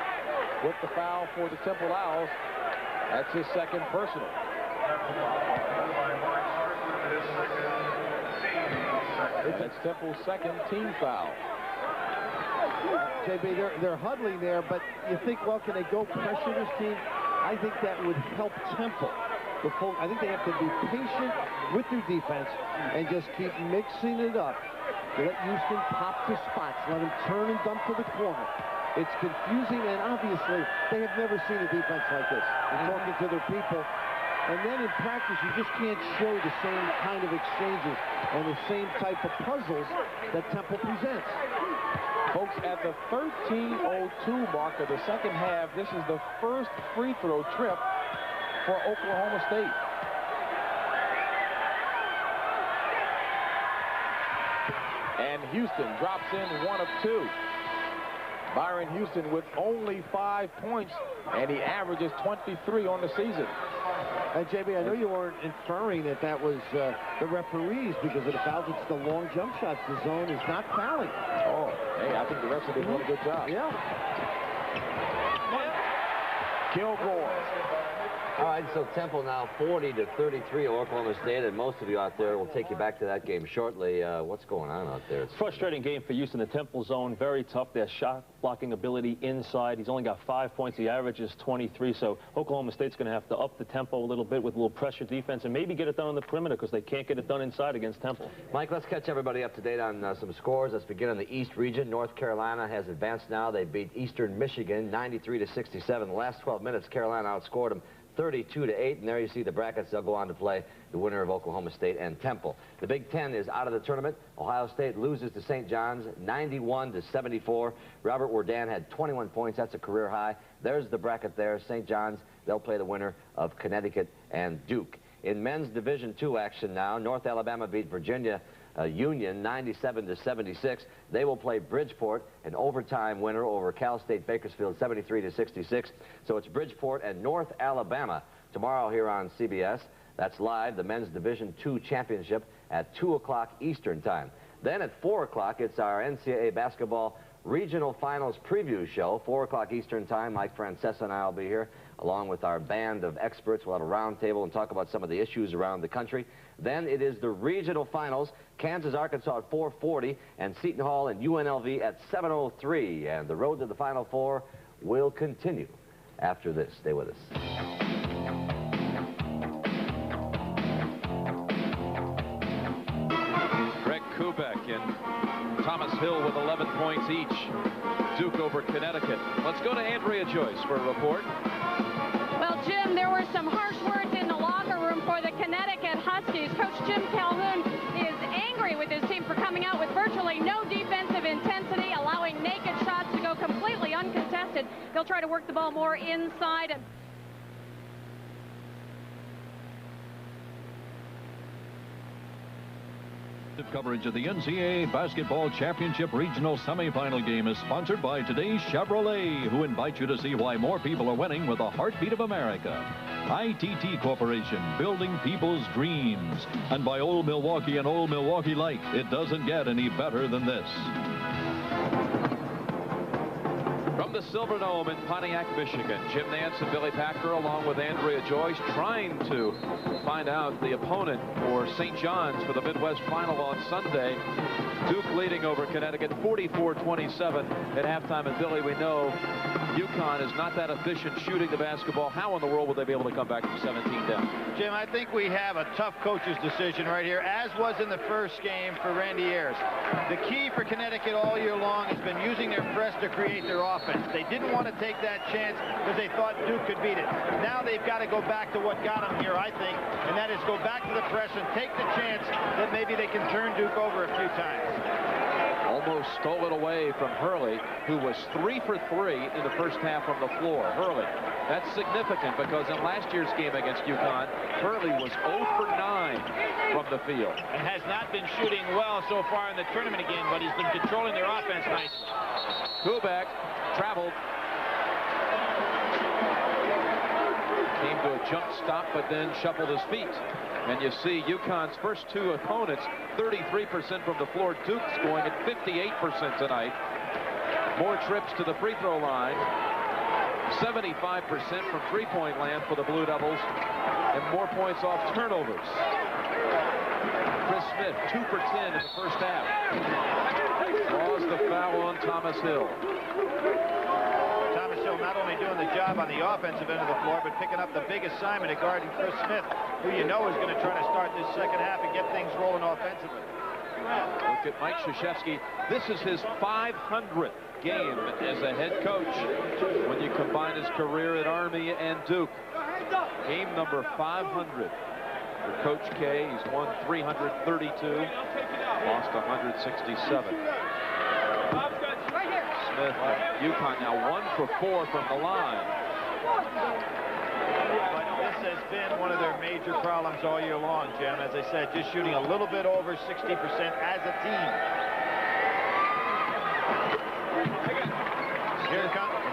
with the foul for the Temple Owls. That's his second personal. It's Temple's second team foul. JB, they're huddling there, but you think, well, can they go pressure this team? I think that would help Temple. I think they have to be patient with their defense and just keep mixing it up. Let Houston pop to spots. Let them turn and dump to the corner. It's confusing, and obviously, they have never seen a defense like this. They're talking to their people. And then in practice, you just can't show the same kind of exchanges and the same type of puzzles that Temple presents. Folks, at the 13:02 mark of the second half, this is the first free throw trip for Oklahoma State. And Houston drops in 1 of 2. Byron Houston with only 5 points, and he averages 23 on the season. And JB, I know you weren't inferring that was the referees because of the fouls. It's the long jump shots. The zone is not fouling. Oh, hey, I think the refs are doing a good job. Yeah. Kilgore. All right, so Temple now 40-33 Oklahoma State, and most of you out there will take you back to that game shortly. What's going on out there? It's frustrating game for Houston. The Temple zone, very tough. Their shot blocking ability inside. He's only got 5 points. The average is 23, so Oklahoma State's going to have to up the tempo a little bit with a little pressure defense and maybe get it done on the perimeter because they can't get it done inside against Temple. Mike, let's catch everybody up to date on some scores. Let's begin in the East region. North Carolina has advanced now. They beat Eastern Michigan 93-67. The last 12 minutes, Carolina outscored them 32-8, and there you see the brackets. They'll go on to play the winner of Oklahoma State and Temple. The Big Ten is out of the tournament. Ohio State loses to St. John's 91-74. Robert Wardan had 21 points. That's a career high. There's the bracket there. St. John's, they'll play the winner of Connecticut and Duke. In men's Division II action now, North Alabama beat Virginia Union 97-76. They will play Bridgeport, an overtime winner over Cal State Bakersfield 73-66. So it's Bridgeport and North Alabama tomorrow here on CBS. That's live, the men's Division II championship at 2 o'clock Eastern time. Then at 4 o'clock, it's our NCAA basketball regional finals preview show, 4 o'clock Eastern time. Mike Francesa and I will be here along with our band of experts. We'll have a round table and talk about some of the issues around the country. Then it is the regional finals, Kansas, Arkansas at 4:40, and Seton Hall and UNLV at 7:03. And the road to the Final Four will continue after this. Stay with us. Greg Kubek and Thomas Hill with 11 points each. Duke over Connecticut. Let's go to Andrea Joyce for a report. Well, Jim, there were some harsh words in the locker room for the Connecticut Huskies. Coach Jim Calhoun is angry with his team for coming out with virtually no defensive intensity, allowing naked shots to go completely uncontested. They'll try to work the ball more inside. Coverage of the NCAA Basketball Championship Regional Semifinal game is sponsored by today's Chevrolet, who invite you to see why more people are winning with the heartbeat of America. ITT Corporation, building people's dreams. And by Old Milwaukee and Old Milwaukee Light, it doesn't get any better than this. From the Silverdome in Pontiac, Michigan, Jim Nance and Billy Packer along with Andrea Joyce trying to find out the opponent for St. John's for the Midwest Final on Sunday. Duke leading over Connecticut 44-27 at halftime. And Billy, we know UConn is not that efficient shooting the basketball. How in the world will they be able to come back from 17 down? Jim, I think we have a tough coach's decision right here, as was in the first game for Randy Ayers. The key for Connecticut all year long has been using their press to create their offense. They didn't want to take that chance because they thought Duke could beat it. Now they've got to go back to what got them here, I think, and that is go back to the press and take the chance that maybe they can turn Duke over a few times. Almost stole it away from Hurley, who was 3 for 3 in the first half from the floor. Hurley. That's significant because in last year's game against UConn, Hurley was 0 for 9 from the field. And has not been shooting well so far in the tournament again, but he's been controlling their offense nicely. Kubek traveled. Came to a jump stop, but then shuffled his feet. And you see UConn's first two opponents, 33% from the floor. Duke's going at 58% tonight. More trips to the free throw line. 75% from three-point land for the Blue Devils. And more points off turnovers. Chris Smith Smith, 2 for 10 in the first half. Draws the foul on Thomas Hill. Thomas Hill not only doing the job on the offensive end of the floor, but picking up the big assignment at guarding Chris Smith, who you know is going to try to start this second half and get things rolling offensively. Look at Mike Krzyzewski. This is his 500th game as a head coach when you combine his career at Army and Duke. Game number 500 for Coach K. He's won 332, lost 167. Smith, UConn now 1 for 4 from the line. But this has been one of their major problems all year long, Jim. As I said, just shooting a little bit over 60% as a team.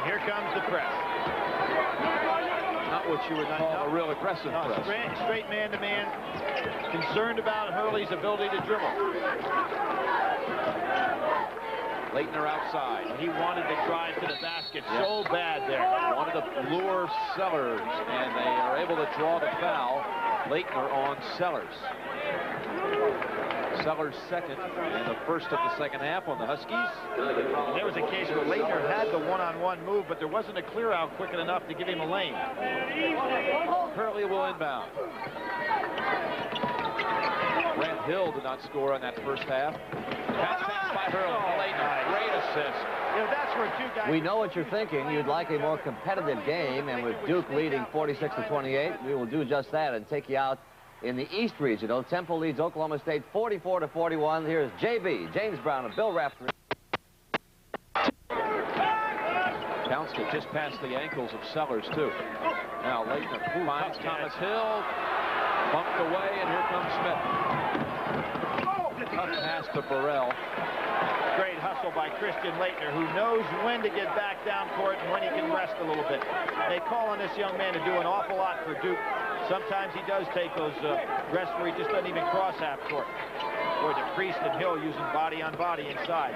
Here comes the press. Not what you would call a real aggressive press. Straight man-to-man. Concerned about Hurley's ability to dribble. Leitner outside. He wanted to drive to the basket so bad there. Wanted to lure Sellers, and they are able to draw the foul. Leitner on Sellers. Sellers second and the first of the second half on the Huskies. And there was a case where Leitner had the one-on-one move, but there wasn't a clear out quick enough to give him a lane. Hurley will inbound. Grant Hill did not score on that first half. Pass by Hurley. Leitner, great assist. You know, that's where two guys... We know what you're thinking. You'd like a more competitive game, and with Duke leading 46-28, we will do just that and take you out in the East Regional. Temple leads Oklahoma State 44-41. Here's JB, James Brown, and Bill Rafter. Bounced it just past the ankles of Sellers, too. Now Leitner finds Thomas Hill. Bumped away, and here comes Smith. Tough pass to Burrell. Great hustle by Christian Leitner, who knows when to get back down court and when he can rest a little bit. They call on this young man to do an awful lot for Duke. Sometimes he does take those rests where he just doesn't even cross half court. Boy, the Priest and Hill using body on body inside.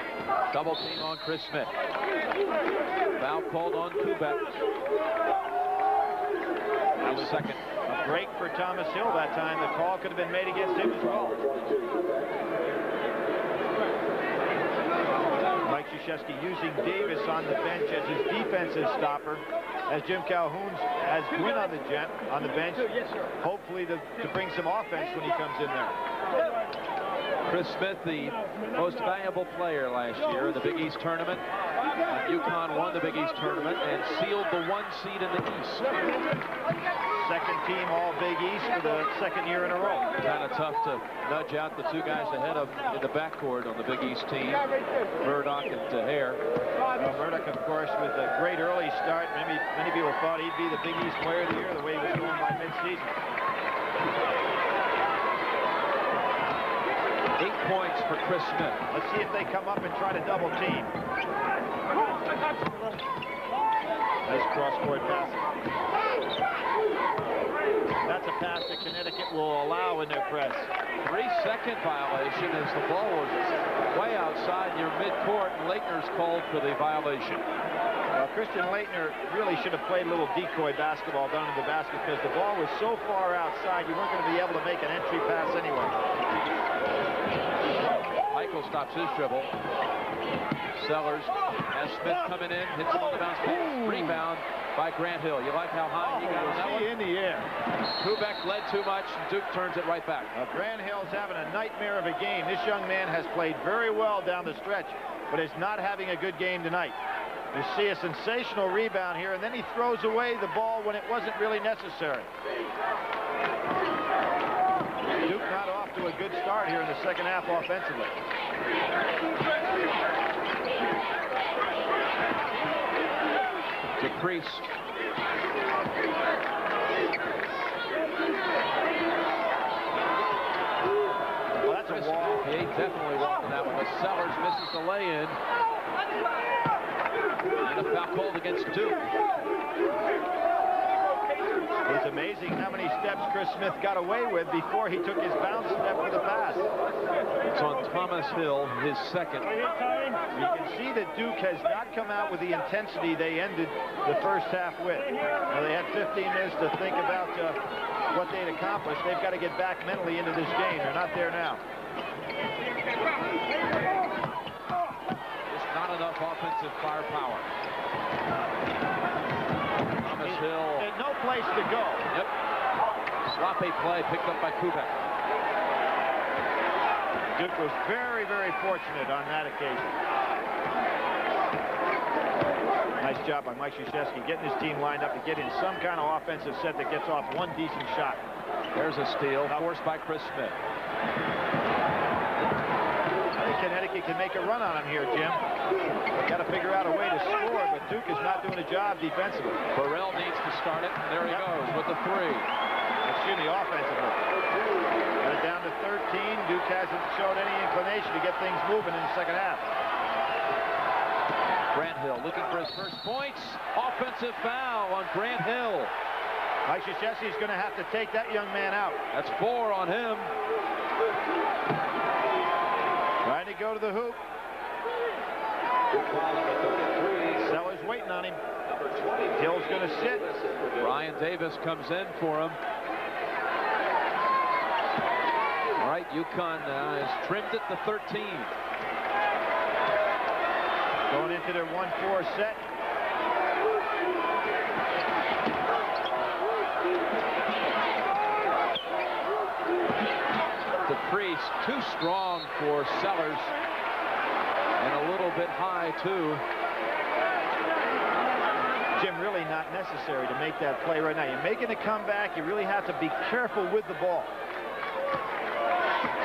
Double team on Chris Smith. Foul called on Kubek. That was second. A break for Thomas Hill that time. The call could have been made against him as well. Mike Krzyzewski using Davis on the bench as his defensive stopper, as Jim Calhoun has Gwynn on the bench, hopefully to bring some offense when he comes in there. Chris Smith, the most valuable player last year in the Big East tournament. UConn won the Big East tournament and sealed the 1 seed in the East. Second team all Big East for the second year in a row. Kind of tough to nudge out the two guys ahead of in the backcourt on the Big East team, Murdoch and Taher. Murdoch, of course, with a great early start. Many people thought he'd be the Big East Player of the Year the way he was going by mid-season. 8 points for Chris Smith. Let's see if they come up and try to double team. Nice cross-court pass. That's a pass that Connecticut will allow in their press. 3-second violation as the ball was way outside near midcourt, and Leitner's called for the violation. Well, Christian Leitner really should have played a little decoy basketball down in the basket because the ball was so far outside you weren't going to be able to make an entry pass anyway. Michael stops his dribble. Sellers has Smith coming in, hits him on the bounce pass. Rebound by Grant Hill. You like how high he got on that one? In the air. Kubek led too much. Duke turns it right back. Grant Hill's having a nightmare of a game. This young man has played very well down the stretch, but is not having a good game tonight. You see a sensational rebound here, and then he throws away the ball when it wasn't really necessary. Duke not off to a good start here in the second half offensively. To Priest. Well, that's a wall. He definitely walked that one. But Sellers misses the lay-in. And a foul called against Duke. It's amazing how many steps Chris Smith got away with before he took his bounce step for the pass. It's on Thomas Hill, his second. You can see that Duke has not come out with the intensity they ended the first half with. Now, they had 15 minutes to think about what they'd accomplished. They've got to get back mentally into this game. They're not there now. Just not enough offensive firepower. Thomas Hill. There's no place to go. Yep. Sloppy play picked up by Kubek. Duke was very, very fortunate on that occasion. Nice job by Mike Krzyzewski getting his team lined up to get in some kind of offensive set that gets off one decent shot. There's a steal forced by Chris Smith. I think Connecticut can make a run on him here, Jim. Got to figure out a way to score, but Duke is not doing a job defensively. Burrell needs to start it, and there he goes with the three. Excuse me, offensively. Got it down to 13. Duke hasn't shown any inclination to get things moving in the second half. Grant Hill looking for his first points. Offensive foul on Grant Hill. Mike Krzyzewski is going to have to take that young man out. That's 4 on him. Trying to go to the hoop. Sellers waiting on him. Hill's going to sit. Brian Davis comes in for him. All right, UConn has trimmed it to 13. Going into their 1-4 set. The crease too strong for Sellers and a little bit high too. Jim, really not necessary to make that play right now. You're making a comeback. You really have to be careful with the ball.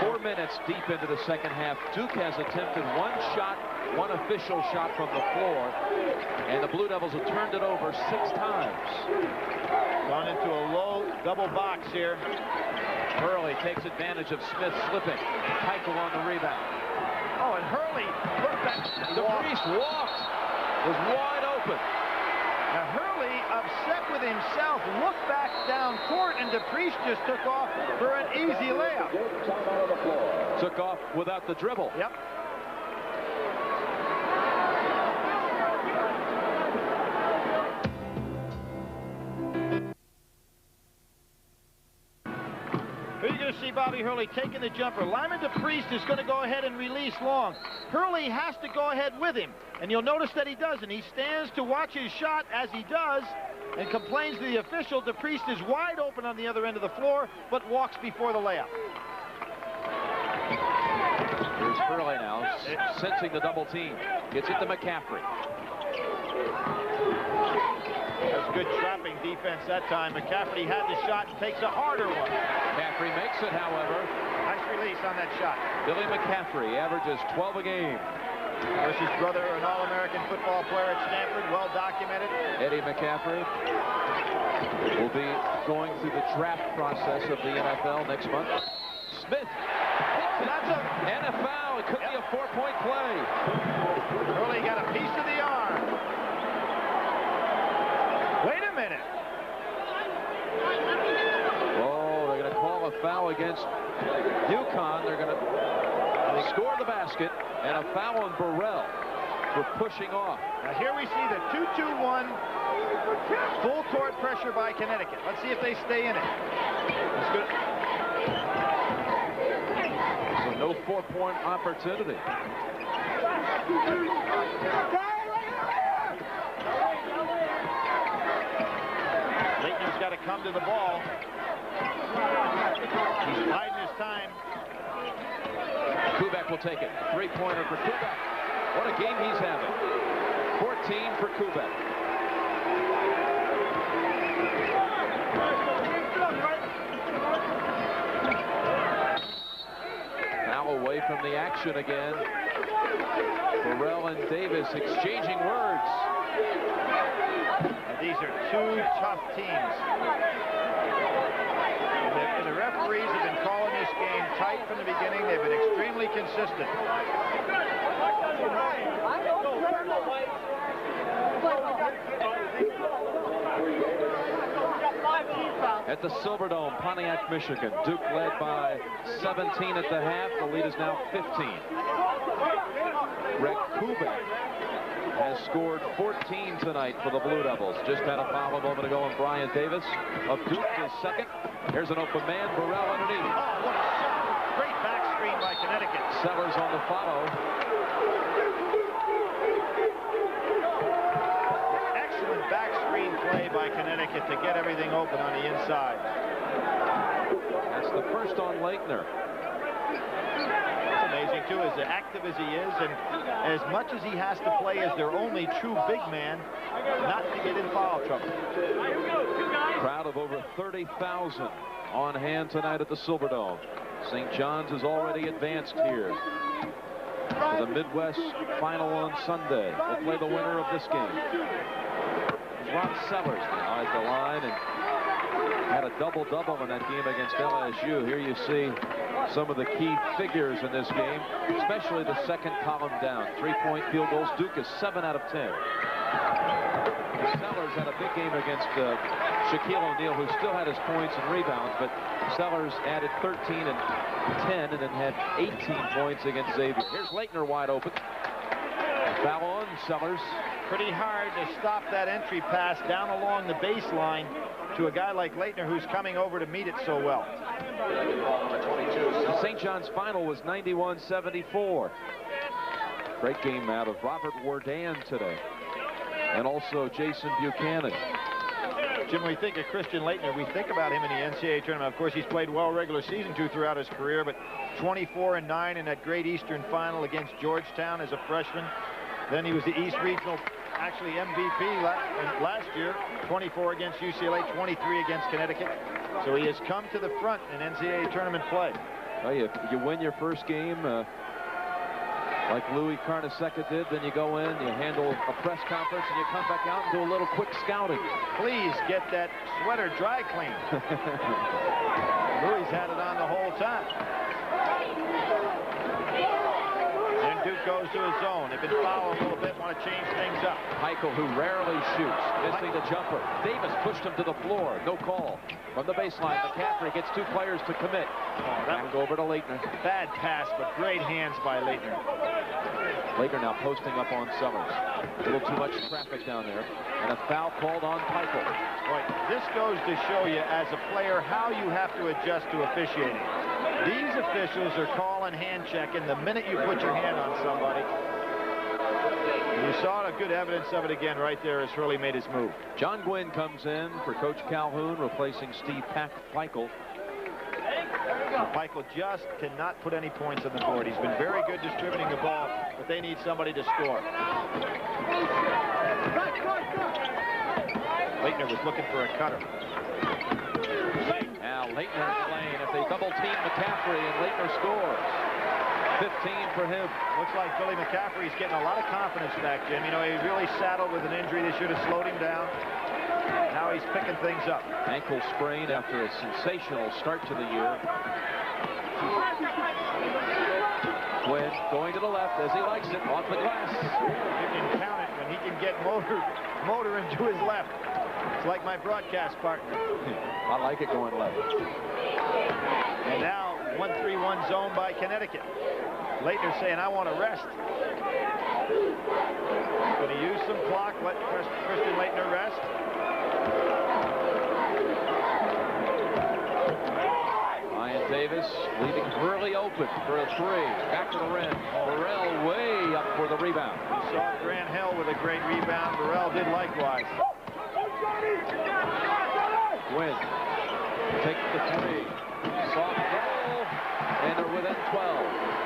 4 minutes deep into the second half. Duke has attempted one shot, one official shot from the floor, and the Blue Devils have turned it over 6 times. Gone into a low double box here. Hurley takes advantage of Smith slipping. Heichel on the rebound. Oh, and Hurley looked back. The priest walked. Was wide open. Now Hurley, upset with himself, looked back down court, and DePriest just took off for an easy layup. Took off without the dribble. Yep. Here you're going to see Bobby Hurley taking the jumper. Lyman DePriest is going to go ahead and release long. Hurley has to go ahead with him, and you'll notice that he doesn't. He stands to watch his shot as he does and complains to the official. DePriest is wide open on the other end of the floor, but walks before the layup. Here's Hurley now, sensing the double team. Gets it to McCaffrey. That's good trapping defense that time. McCaffrey had the shot and takes a harder one. McCaffrey makes it, however. Nice release on that shot. Billy McCaffrey averages 12 a game. Versus brother, an All-American football player at Stanford, well documented. Eddie McCaffrey will be going through the draft process of the NFL next month. Smith. And a foul. It could be a 4-point play. Hurley got a piece of the arm. Wait a minute. Oh, they're going to call a foul against UConn. They're going to score the basket and a foul on Burrell for pushing off. Now here we see the 2-2-1 full court pressure by Connecticut. Let's see if they stay in it. That's good. So no 4-point opportunity. Leighton's got to come to the ball. He's biding his time. Kubek will take it. 3-pointer for Kubek. What a game he's having. 14 for Kubek. Now away from the action again. Burrell and Davis exchanging words. And these are two tough teams. And the referees have been calling this game tight from the beginning. They've been extremely consistent. At the Silverdome, Pontiac, Michigan. Duke led by 17 at the half. The lead is now 15. Greg Kubek has scored 14 tonight for the Blue Devils. Just had a foul a moment ago on Brian Davis of Duke, his second. Here's an open man, Burrell underneath. Oh, what a shot. Great back screen by Connecticut. Connecticut. Sellers on the follow. Excellent back screen play by Connecticut to get everything open on the inside. That's the first on Laettner. It's amazing, too, as active as he is, and as much as he has to play as their only true big man, not to get in foul trouble. Crowd of over 30,000 on hand tonight at the Silverdome. St. John's is already advanced here for the Midwest final on Sunday. We'll play the winner of this game. Rod Sellers now at the line and had a double-double in that game against LSU. Here you see some of the key figures in this game, especially the second column down. 3-point field goals. Duke is 7 out of 10. Sellers had a big game against Shaquille O'Neal, who still had his points and rebounds, but Sellers added 13 and 10 and then had 18 points against Xavier. Here's Laettner wide open. Foul on Sellers. Pretty hard to stop that entry pass down along the baseline to a guy like Laettner, who's coming over to meet it so well. The St. John's final was 91-74. Great game out of Robert Wardan today, and also Jason Buchanan. Jim, when we think of Christian Laettner, we think about him in the NCAA tournament. Of course, he's played well regular season too throughout his career, but 24-9 in that great Eastern final against Georgetown as a freshman. Then he was the East Regional, actually MVP last year. 24 against UCLA, 23 against Connecticut. So he has come to the front in NCAA tournament play. Well, you win your first game like Louis Carnesecca did, then you go in, you handle a press conference, and you come back out and do a little quick scouting. Please get that sweater dry cleaned. Louis had it on the whole time. And Duke goes to his zone. They've been fouling a little bit, want to change things up. Michael, who rarely shoots, missing the jumper. Davis pushed him to the floor. No call. From the baseline, McCaffrey gets 2 players to commit. That would go over to Laettner. Bad pass, but great hands by Laettner. Laettner now posting up on Sellers. A little too much traffic down there. And a foul called on Michael. Right. This goes to show you, as a player, how you have to adjust to officiating. These officials are calling hand checking the minute you put your hand on somebody. You saw the good evidence of it again right there as Hurley made his move. John Gwynn comes in for Coach Calhoun, replacing Steve Peichel. Peichel just cannot put any points on the board. He's been very good distributing the ball, but they need somebody to score. Laettner was looking for a cutter. Now Laettner playing. If they double team McCaffrey, and Laettner scores. 15 for him. Looks like Billy McCaffrey's getting a lot of confidence back, Jim. You know, he really saddled with an injury that should have slowed him down. Now he's picking things up. Ankle sprain after a sensational start to the year. Quinn going to the left as he likes it, off the glass. You can count it when he can get motor into his left. It's like my broadcast partner. I like it going left. And now 1-3-1 zone by Connecticut. Laettner saying, I want to rest. Going to use some clock, let Christian Laettner rest. Ryan Davis leaving Hurley open for a 3. Back to the rim. Burrell way up for the rebound. We saw Grant Hill with a great rebound. Burrell did likewise. Gwynn takes the 3. Soft roll, and they're within 12.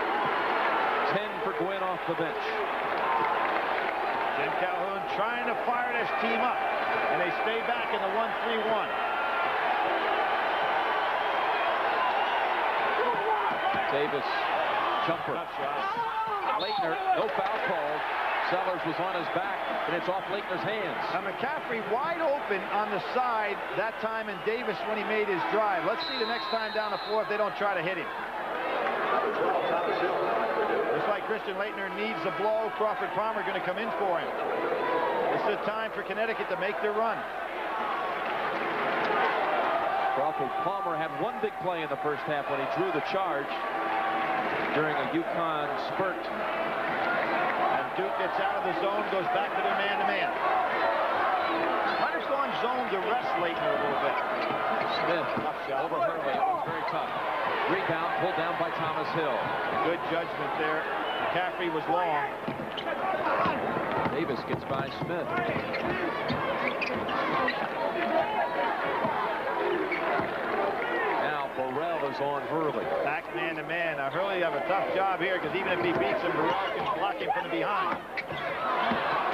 10 for Gwynn off the bench. Jim Calhoun trying to fire this team up, and they stay back in the 1-3-1. Davis, jumper. Laettner, no foul called. Sellers was on his back, and it's off Laettner's hands. Now McCaffrey wide open on the side that time, and Davis when he made his drive. Let's see the next time down the floor if they don't try to hit him. Looks like Christian Laettner needs a blow. Crawford Palmer going to come in for him. This is the time for Connecticut to make their run. Crawford Palmer had one big play in the first half when he drew the charge during a UConn spurt. And Duke gets out of the zone, goes back to their man-to-man. Hunter's going zone to rest Leitner a little bit. Smith over Hurley. It was very tough. Rebound pulled down by Thomas Hill. Good judgment there. McCaffrey was long. Davis gets by Smith. Now Burrell is on Hurley. Back man to man. Now Hurley have a tough job here because even if he beats him, Burrell can block him from the behind.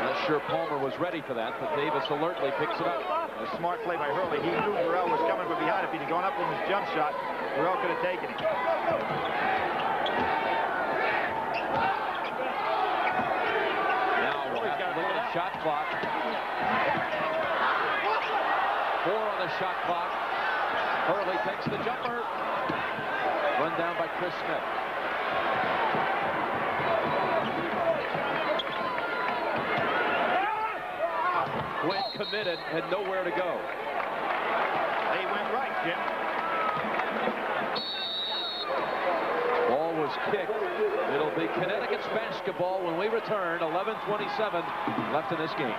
Not sure Palmer was ready for that, but Davis alertly picks it up. A smart play by Hurley. He knew Burrell was coming from behind. If he'd gone up with his jump shot, Burrell could have taken him. Now we'll have to look at the shot clock. 4 on the shot clock. Hurley takes the jumper. Run down by Chris Smith. When committed, had nowhere to go. They went right, Jim. Ball was kicked. It'll be Connecticut's basketball when we return. 11:27 left in this game.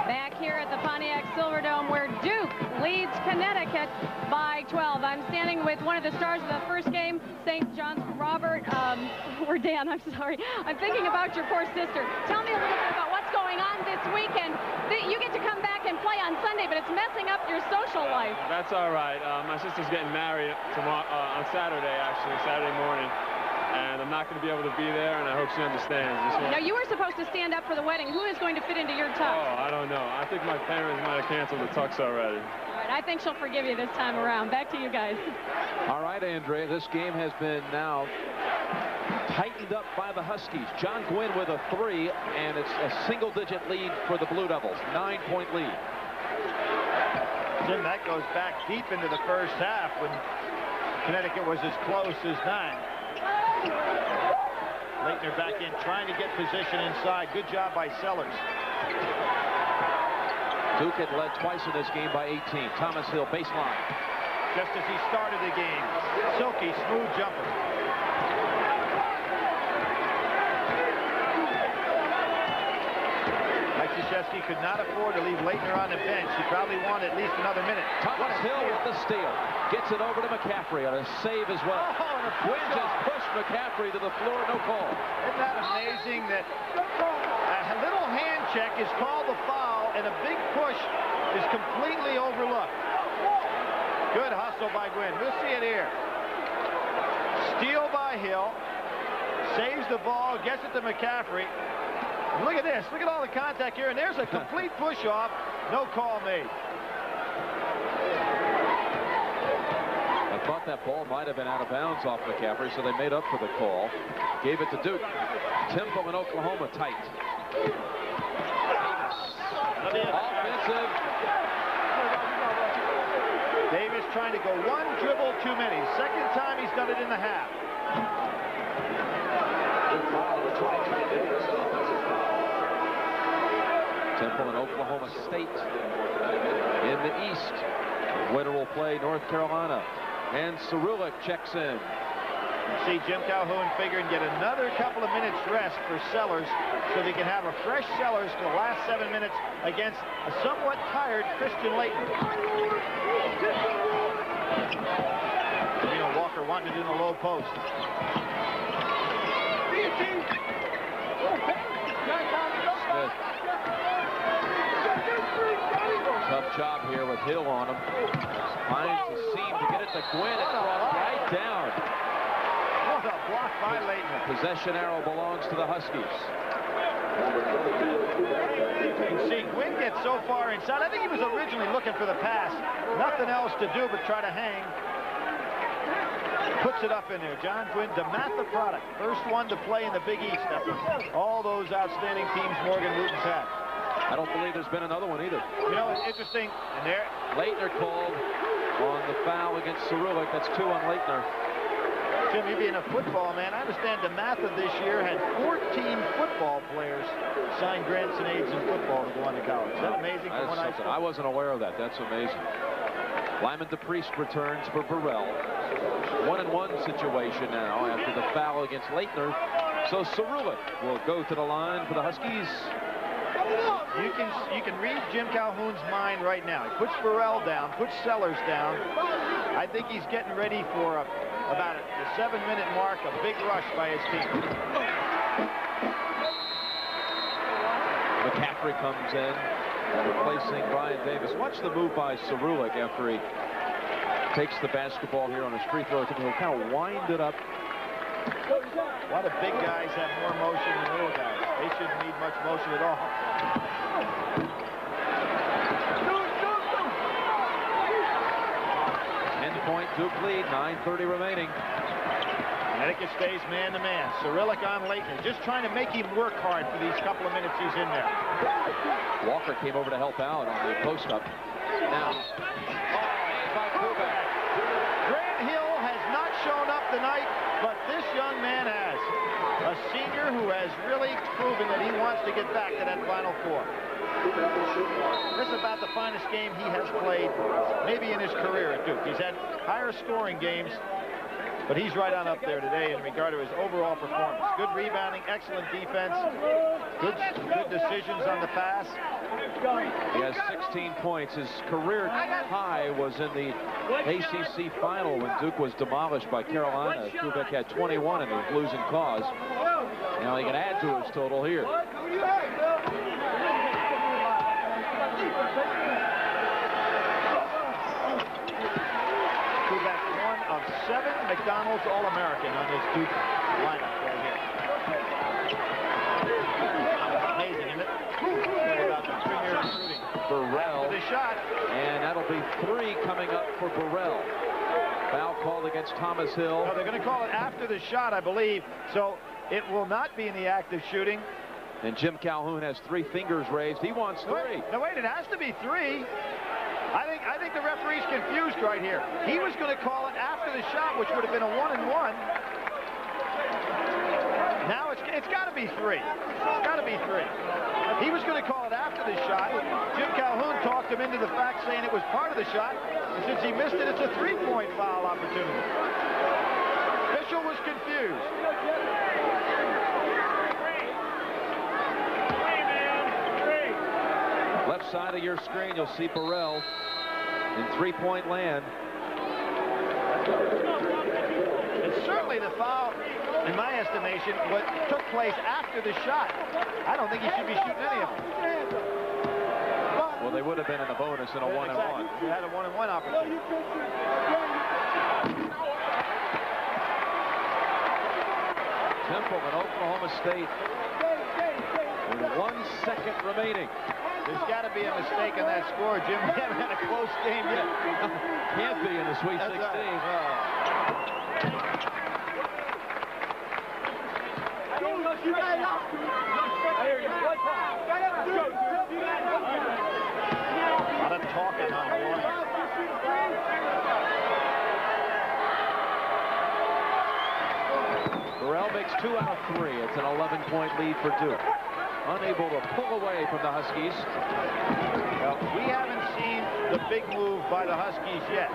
Back here at the Pontiac Silverdome, where Duke leads Connecticut by 12. I'm standing with one of the stars of the first game, St. John's, Robert, or Dan, I'm sorry. I'm thinking about your poor sister. Tell me a little bit about what's going on this weekend. You get to come back and play on Sunday, but it's messing up your social life. That's all right. My sister's getting married tomorrow, on Saturday, actually, Saturday morning. And I'm not going to be able to be there, and I hope she understands. Now, you were supposed to stand up for the wedding. Who is going to fit into your tux? Oh, I don't know. I think my parents might have canceled the tux already. All right, I think she'll forgive you this time around. Back to you guys. All right, Andrea, this game has been now tightened up by the Huskies. John Gwynn with a 3, and it's a single-digit lead for the Blue Devils. 9-point lead. Jim, that goes back deep into the first half when Connecticut was as close as 9. Leitner back in, trying to get position inside. Good job by Sellers. Duke had led twice in this game by 18. Thomas Hill, baseline. Just as he started the game. Silky, smooth jumper. Mike Krzyzewski could not afford to leave Leitner on the bench. He probably wanted at least another minute. Thomas Hill with the steal. Gets it over to McCaffrey on a save as well. Gwynn just pushed McCaffrey to the floor, no call. Isn't that amazing that a little hand check is called a foul and a big push is completely overlooked. Good hustle by Gwynn. We'll see it here. Steal by Hill. Saves the ball, gets it to McCaffrey. And look at this. Look at all the contact here. And there's a complete push off. No call made. I thought that ball might have been out of bounds off McCaffrey, so they made up for the call. Gave it to Duke. Temple in Oklahoma tight. Offensive. Davis trying to go one dribble too many. Second time he's done it in the half. Temple and Oklahoma State in the East. The winner will play North Carolina. And Cerulic checks in. See Jim Calhoun figure and get another couple of minutes rest for Sellers so they can have a fresh Sellers for the last 7 minutes against a somewhat tired Christian Leitner. You know, Walker wanting it in the low post. Smith. Tough job here with Hill on him. Finds the seam to get it to Gwynn. It's brought right down. What a block by Leitner. Possession arrow belongs to the Huskies. You can see Gwynn gets so far inside. I think he was originally looking for the pass. Nothing else to do but try to hang. Puts it up in there. John Gwynn, DeMatha product. First one to play in the Big East after all those outstanding teams Morgan Wooten's had. I don't believe there's been another one either. You know, it's interesting. And there, Leitner called on the foul against Cerulic. That's 2 on Leitner. Jim, you being a football man, I understand DeMatha this year had 14 football players sign grants and aids in football to go on to college. Is that amazing? I wasn't aware of that. That's amazing. Lyman DePriest returns for Burrell. 1-and-1 situation now after the foul against Leitner. So Cerulic will go to the line for the Huskies. You can read Jim Calhoun's mind right now. He puts Burrell down, puts Sellers down. I think he's getting ready for about the 7-minute mark, a big rush by his team. McCaffrey comes in, replacing Brian Davis. Watch the move by Cerulic after he takes the basketball here on his free throw. He'll kind of wind it up. A lot of big guys have more motion than little guys. They shouldn't need much motion at all. 10-point Duke lead, 9:30 remaining. Connecticut stays man-to-man. Cyrillic on Leitner, just trying to make him work hard for these couple of minutes he's in there. Walker came over to help out on the post-up. Now, by Kubek. Grant Hill has not shown up tonight, but this young man has. A senior who has really proven that he wants to get back to that Final Four. This is about the finest game he has played, maybe in his career at Duke. He's had higher scoring games, but he's right on up there today in regard to his overall performance. Good rebounding, excellent defense, good decisions on the pass. He has 16 points. His career high was in the ACC final when Duke was demolished by Carolina. Kubek had 21 in the losing cause. Now he can add to his total here. Kubek, one of 7 McDonald's All-American on this Duke lineup right here. Amazing, isn't it? About the premier shooting. Burrell. The shot. And that'll be 3 coming up for Burrell. Foul called against Thomas Hill. No, they're going to call it after the shot, I believe. So it will not be in the act of shooting. And Jim Calhoun has 3 fingers raised. He wants 3. No, wait, it has to be 3. I think the referee's confused right here. He was going to call it after the shot, which would have been a 1-and-1. Now it's got to be 3. It's got to be 3. He was going to call it after the shot. Jim Calhoun talked him into the fact saying it was part of the shot. And since he missed it, it's a 3-point foul opportunity. Official was confused. Left side of your screen, you'll see Burrell in 3-point land. It's certainly the foul, in my estimation, what took place after the shot. I don't think he should be shooting any of them. Well, they would have been in a bonus in a 1-and-1. Exactly. You had a 1-and-1 opportunity. Temple and Oklahoma State with 1 second remaining. There's got to be a mistake on that score, Jim. We haven't had a close game yet. Can't be in the Sweet 16. A lot of talking on the line. Burrell makes 2 out of 3. It's an 11-point lead for Duke. Unable to pull away from the Huskies. Well, we haven't seen the big move by the Huskies yet.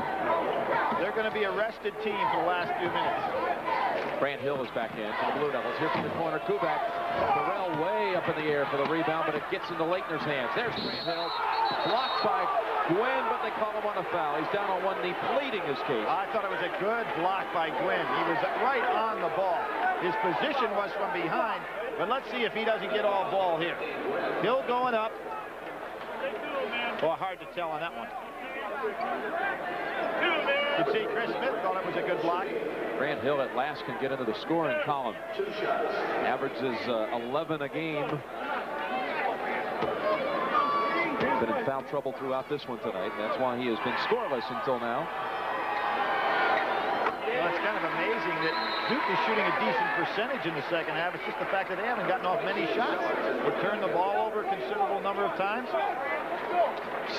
They're going to be a rested team for the last few minutes. Grant Hill is back in for the Blue Devils. Here from the corner, Kubek. Burrell way up in the air for the rebound, but it gets into Leitner's hands. There's Grant Hill. Blocked by Gwynn, but they call him on a foul. He's down on one knee, pleading his case. I thought it was a good block by Gwynn. He was right on the ball. His position was from behind, but let's see if he doesn't get all ball here. Hill going up. Boy, hard to tell on that one. You can see Chris Smith thought it was a good block. Grant Hill at last can get into the scoring column. Averages 11 a game. Been in foul trouble throughout this one tonight. That's why he has been scoreless until now. Well, it's kind of amazing that Duke is shooting a decent percentage in the second half. It's just the fact that they haven't gotten off many shots. They turned the ball over a considerable number of times.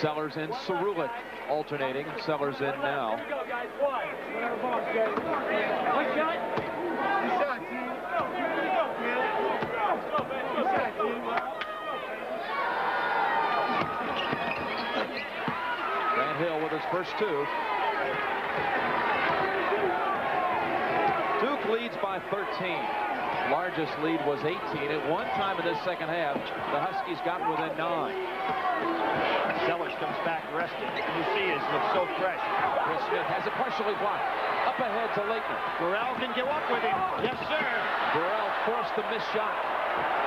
Sellers and Cerulic alternating. Sellers in now. Grant Hill with his first 2. Duke leads by 13. largest lead was 18. At one time in this second half, the Huskies got within 9. Sellers comes back rested. You see it looks so fresh. Chris Smith has it partially blocked. Up ahead to Leitner. Burrell can go up with him. Yes, sir. Burrell forced the missed shot.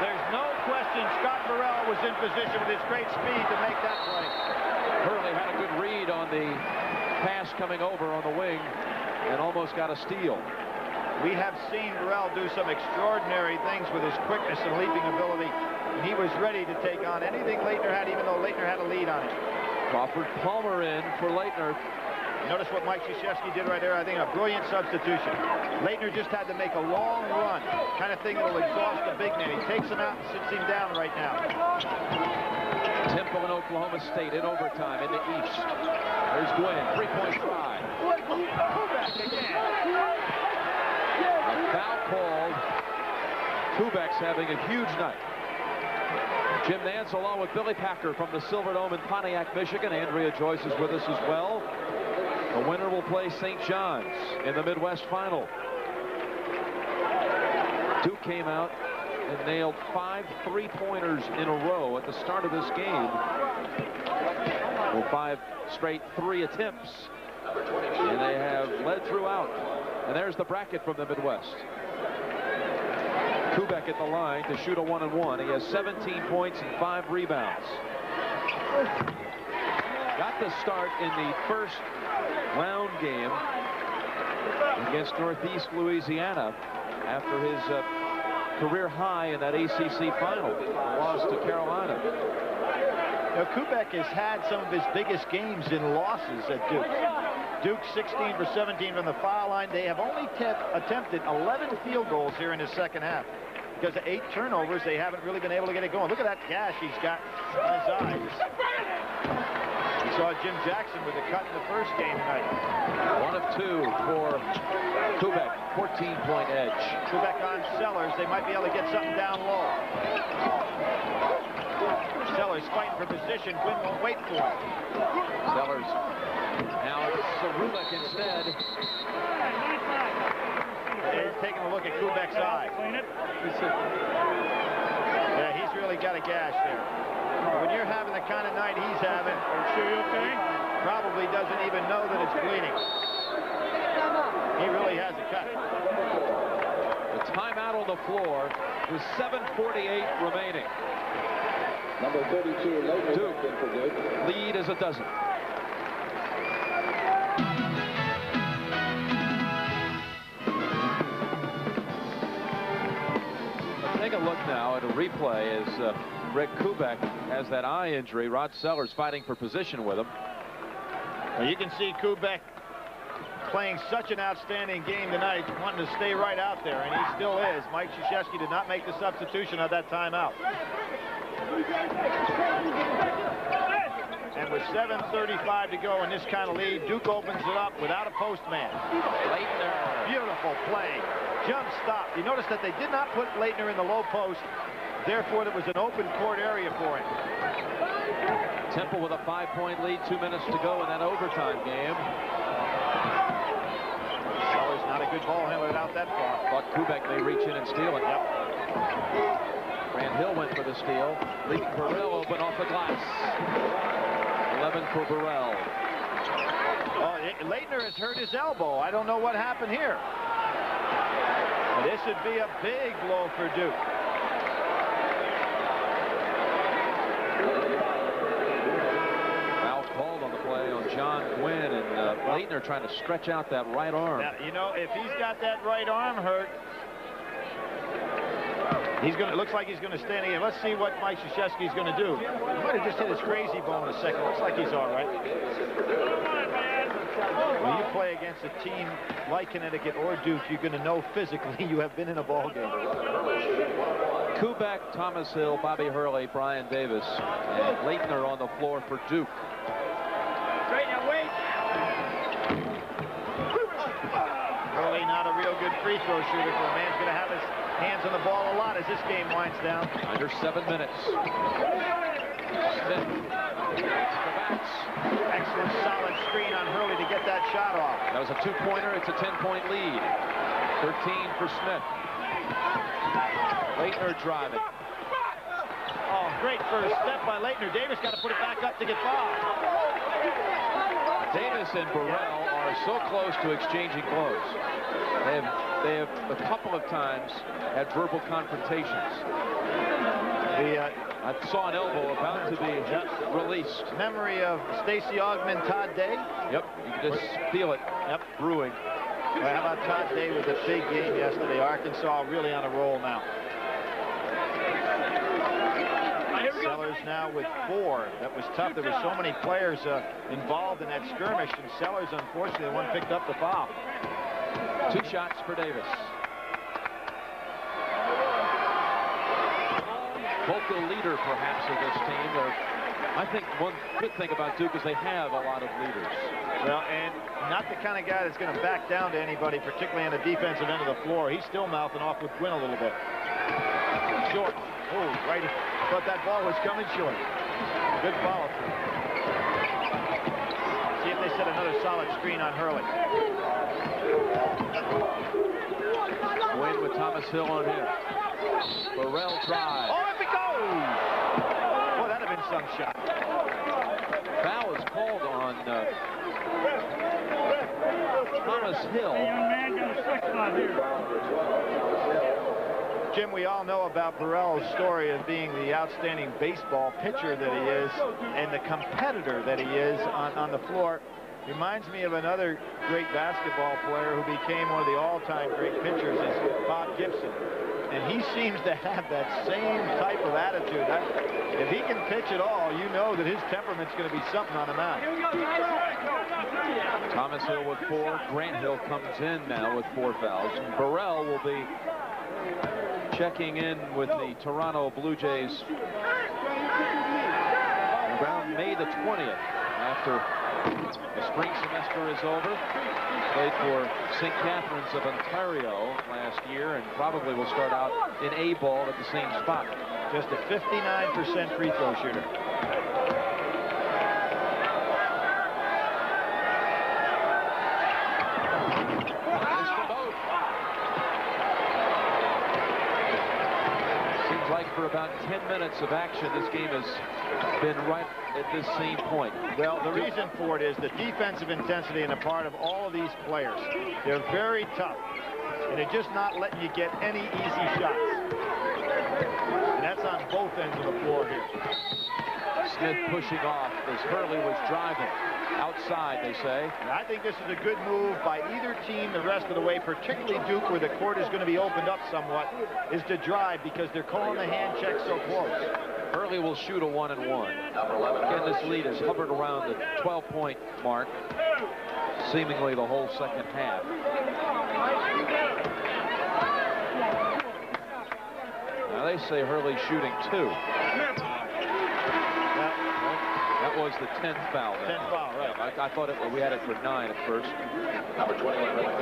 There's no question Scott Burrell was in position with his great speed to make that play. Hurley had a good read on the pass coming over on the wing and almost got a steal. We have seen Burrell do some extraordinary things with his quickness and leaping ability. And he was ready to take on anything Leitner had, even though Leitner had a lead on it. Crawford Palmer in for Leitner. Notice what Mike Krzyzewski did right there. I think a brilliant substitution. Leitner just had to make a long run, kind of thing that will exhaust the big man. He takes him out and sits him down right now. Temple and Oklahoma State in overtime in the East. There's Gwynn, three-point try. A foul called. Kubek's having a huge night. Jim Nance along with Billy Packer from the Silver Dome in Pontiac, Michigan. Andrea Joyce is with us as well. The winner will play St. John's in the Midwest Final. Duke came out and nailed 5 3-pointers in a row at the start of this game. Well, 5 straight 3 attempts. And they have led throughout. And there's the bracket from the Midwest. Kubek at the line to shoot a 1-and-1. He has 17 points and 5 rebounds. Got the start in the first round game against Northeast Louisiana after his career high in that ACC final. Lost to Carolina. Now, Kubek has had some of his biggest games in losses at Duke. Duke 16 for 17 from the foul line. They have only attempted 11 field goals here in the second half. Because of 8 turnovers, they haven't really been able to get it going. Look at that gash he's got on his eyes. We saw Jim Jackson with a cut in the first game tonight. 1 of 2 for Kubek, 14-point edge. Kubek on Sellers. They might be able to get something down low. Sellers fighting for position. Quinn won't wait for him. Sellers. Now it's Cerulek instead. They're taking a look at Kubek's eye. Yeah, he's really got a gash there. When you're having the kind of night he's having, he probably doesn't even know that it's bleeding. He really has a cut. The timeout on the floor with 7:48 remaining. Number 32, Duke lead is a dozen. Take a look now at a replay as Rick Kubek has that eye injury. Rod Sellers fighting for position with him. Well, you can see Kubek playing such an outstanding game tonight, wanting to stay right out there, and he still is. Mike Krzyzewski did not make the substitution at that timeout. And with 7:35 to go in this kind of lead, Duke opens it up without a postman. Leitner, beautiful play. Jump stop. You notice that they did not put Leitner in the low post. Therefore, there was an open court area for him. Temple with a 5-point lead, 2 minutes to go in that overtime game. Sellers not a good ball handler out that far. Thought Kubek may reach in and steal it. Yep. Grant Hill went for the steal. Leaving Burrell open off the glass. 11 for Burrell. Oh, Leitner has hurt his elbow. I don't know what happened here. This would be a big blow for Duke. Foul called on the play on John Gwynn, and Leitner trying to stretch out that right arm. Now, you know, if he's got that right arm hurt, he's going to, looks like he's going to stand again. Let's see what Mike Krzyzewski's going to do. He might have just hit his crazy bone a second. Looks like he's all right. When you play against a team like Connecticut or Duke, you're going to know physically you have been in a ball game. Kubek, Thomas Hill, Bobby Hurley, Brian Davis, and Leitner on the floor for Duke. Hurley not a real good free throw shooter, but a man's going to have his hands on the ball a lot as this game winds down. Under 7 minutes. Smith. Excellent solid screen on Hurley to get that shot off. That was a 2-pointer. It's a 10-point lead. 13 for Smith. Leitner driving. Oh, great first step by Leitner. Davis got to put it back up to get fouled. Davis and Burrell are so close to exchanging blows. They have a couple of times had verbal confrontations. I saw an elbow about to be released. Memory of Stacey Augman, Todd Day. Yep, you can just feel it. Yep, brewing. Well, how about Todd Day with a big game yesterday? Arkansas really on a roll now. Sellers now with 4. That was tough. There were so many players involved in that skirmish, and Sellers, unfortunately, the one picked up the foul. 2 shots for Davis. Vocal leader, perhaps, of this team. I think one good thing about Duke is they have a lot of leaders. Well, and not the kind of guy that's going to back down to anybody, particularly on the defensive end of the floor. He's still mouthing off with Gwynn a little bit. Short. Oh, right. Thought that ball was coming short. Good follow through. See if they set another solid screen on Hurley. Gwynn with Thomas Hill on him. Burrell drive. Oh, if it goes! Boy, that'd have been some shot. Foul is called on Thomas Hill. Jim, we all know about Burrell's story of being the outstanding baseball pitcher that he is and the competitor that he is on the floor. Reminds me of another great basketball player who became one of the all-time great pitchers, is Bob Gibson. And he seems to have that same type of attitude. If he can pitch at all, you know that his temperament's going to be something on the mound. Thomas Hill with 4. Grant Hill comes in now with 4 fouls. And Burrell will be checking in with the Toronto Blue Jays around May the 20th, after the spring semester is over. Played for St. Catharines of Ontario last year and probably will start out in A-ball at the same spot. Just a 59% free throw shooter. For about 10 minutes of action, this game has been right at this same point. Well, the reason for it is the defensive intensity on the part of all of these players. They're very tough, and they're just not letting you get any easy shots. And that's on both ends of the floor here. Smith pushing off as Hurley was driving. Outside, they say. I think this is a good move by either team the rest of the way, particularly Duke, where the court is going to be opened up somewhat, is to drive because they're calling the hand check so close. Hurley will shoot a 1-and-1. Again, this lead has hovered around the 12-point mark, seemingly the whole second half. Now they say Hurley shooting 2. That was the 10th foul. 10th foul, right. I thought we had it for 9 at first.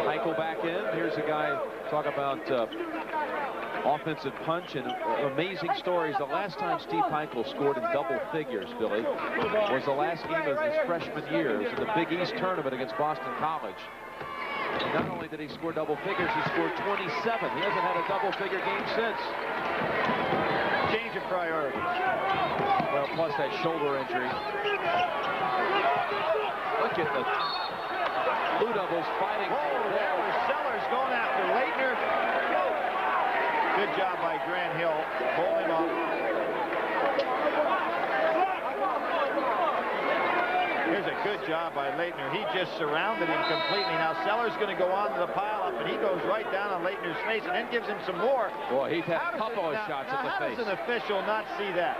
Michael back in. Here's a guy talk about offensive punch and amazing stories. The last time Steve Heichel scored in double figures, Billy, was the last game of his freshman year. It was in the Big East tournament against Boston College. And not only did he score double figures, he scored 27. He hasn't had a double-figure game since. Change of priorities. Well, plus that shoulder injury. Look at the Blue Devils fighting. Whoa, there was Sellers going after Leitner. Good job by Grant Hill. Pull him up. Here's a good job by Leitner. He just surrounded him completely. Now Sellers going to go on to the pile-up, and he goes right down on Leitner's face and then gives him some more. Boy, he's had a couple of shots at the face. How does an official not see that?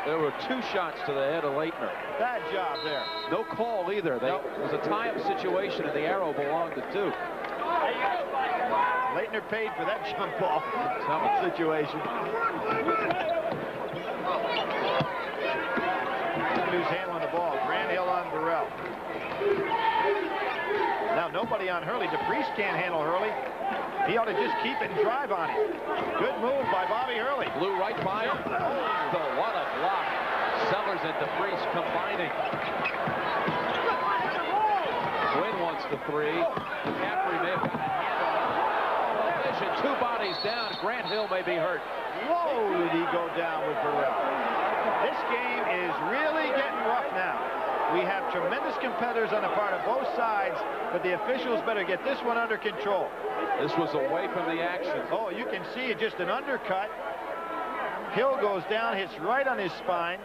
There were 2 shots to the head of Leitner. Bad job there. No call either. It was a tie-up situation, and the arrow belonged to Duke. Leitner paid for that jump ball situation. Who's handling the ball? Grant Hill on Burrell. Now nobody on Hurley. DePriest can't handle Hurley. He ought to just keep it and drive on him. Good move by Bobby Hurley. Blew right by him. Oh, what a block. Sellers and DePriest combining. Gwynn wants the 3. McCaffrey may have got a hand on it. position. 2 bodies down. Grant Hill may be hurt. Whoa, did he go down with Burrell. This game is really getting rough now. We have tremendous competitors on the part of both sides, but the officials better get this one under control. This was away from the action. Oh, you can see it, just an undercut. Hill goes down, hits right on his spine.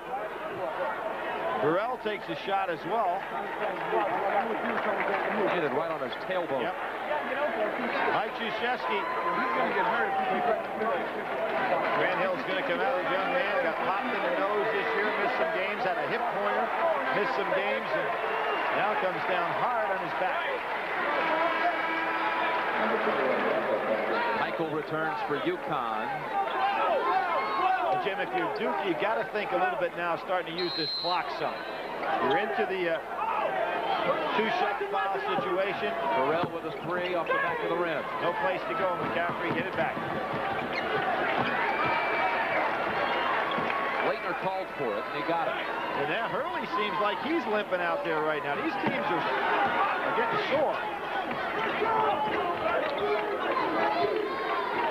Burrell takes a shot as well. Hit it right on his tailbone. Yep. Mike Krzyzewski. Grant Hill's going to come out as a young man. Got popped in the nose this year. Missed some games. Had a hip pointer. Missed some games. And now comes down hard on his back. Michael returns for UConn. Jim, if you're Duke, you got to think a little bit now, starting to use this clock some. You're into the 2-shot foul situation. Burrell with a 3 off the back of the rim. No place to go. McCaffrey hit it back. Leitner called for it, and he got it. And now Hurley seems like he's limping out there right now. These teams are getting sore.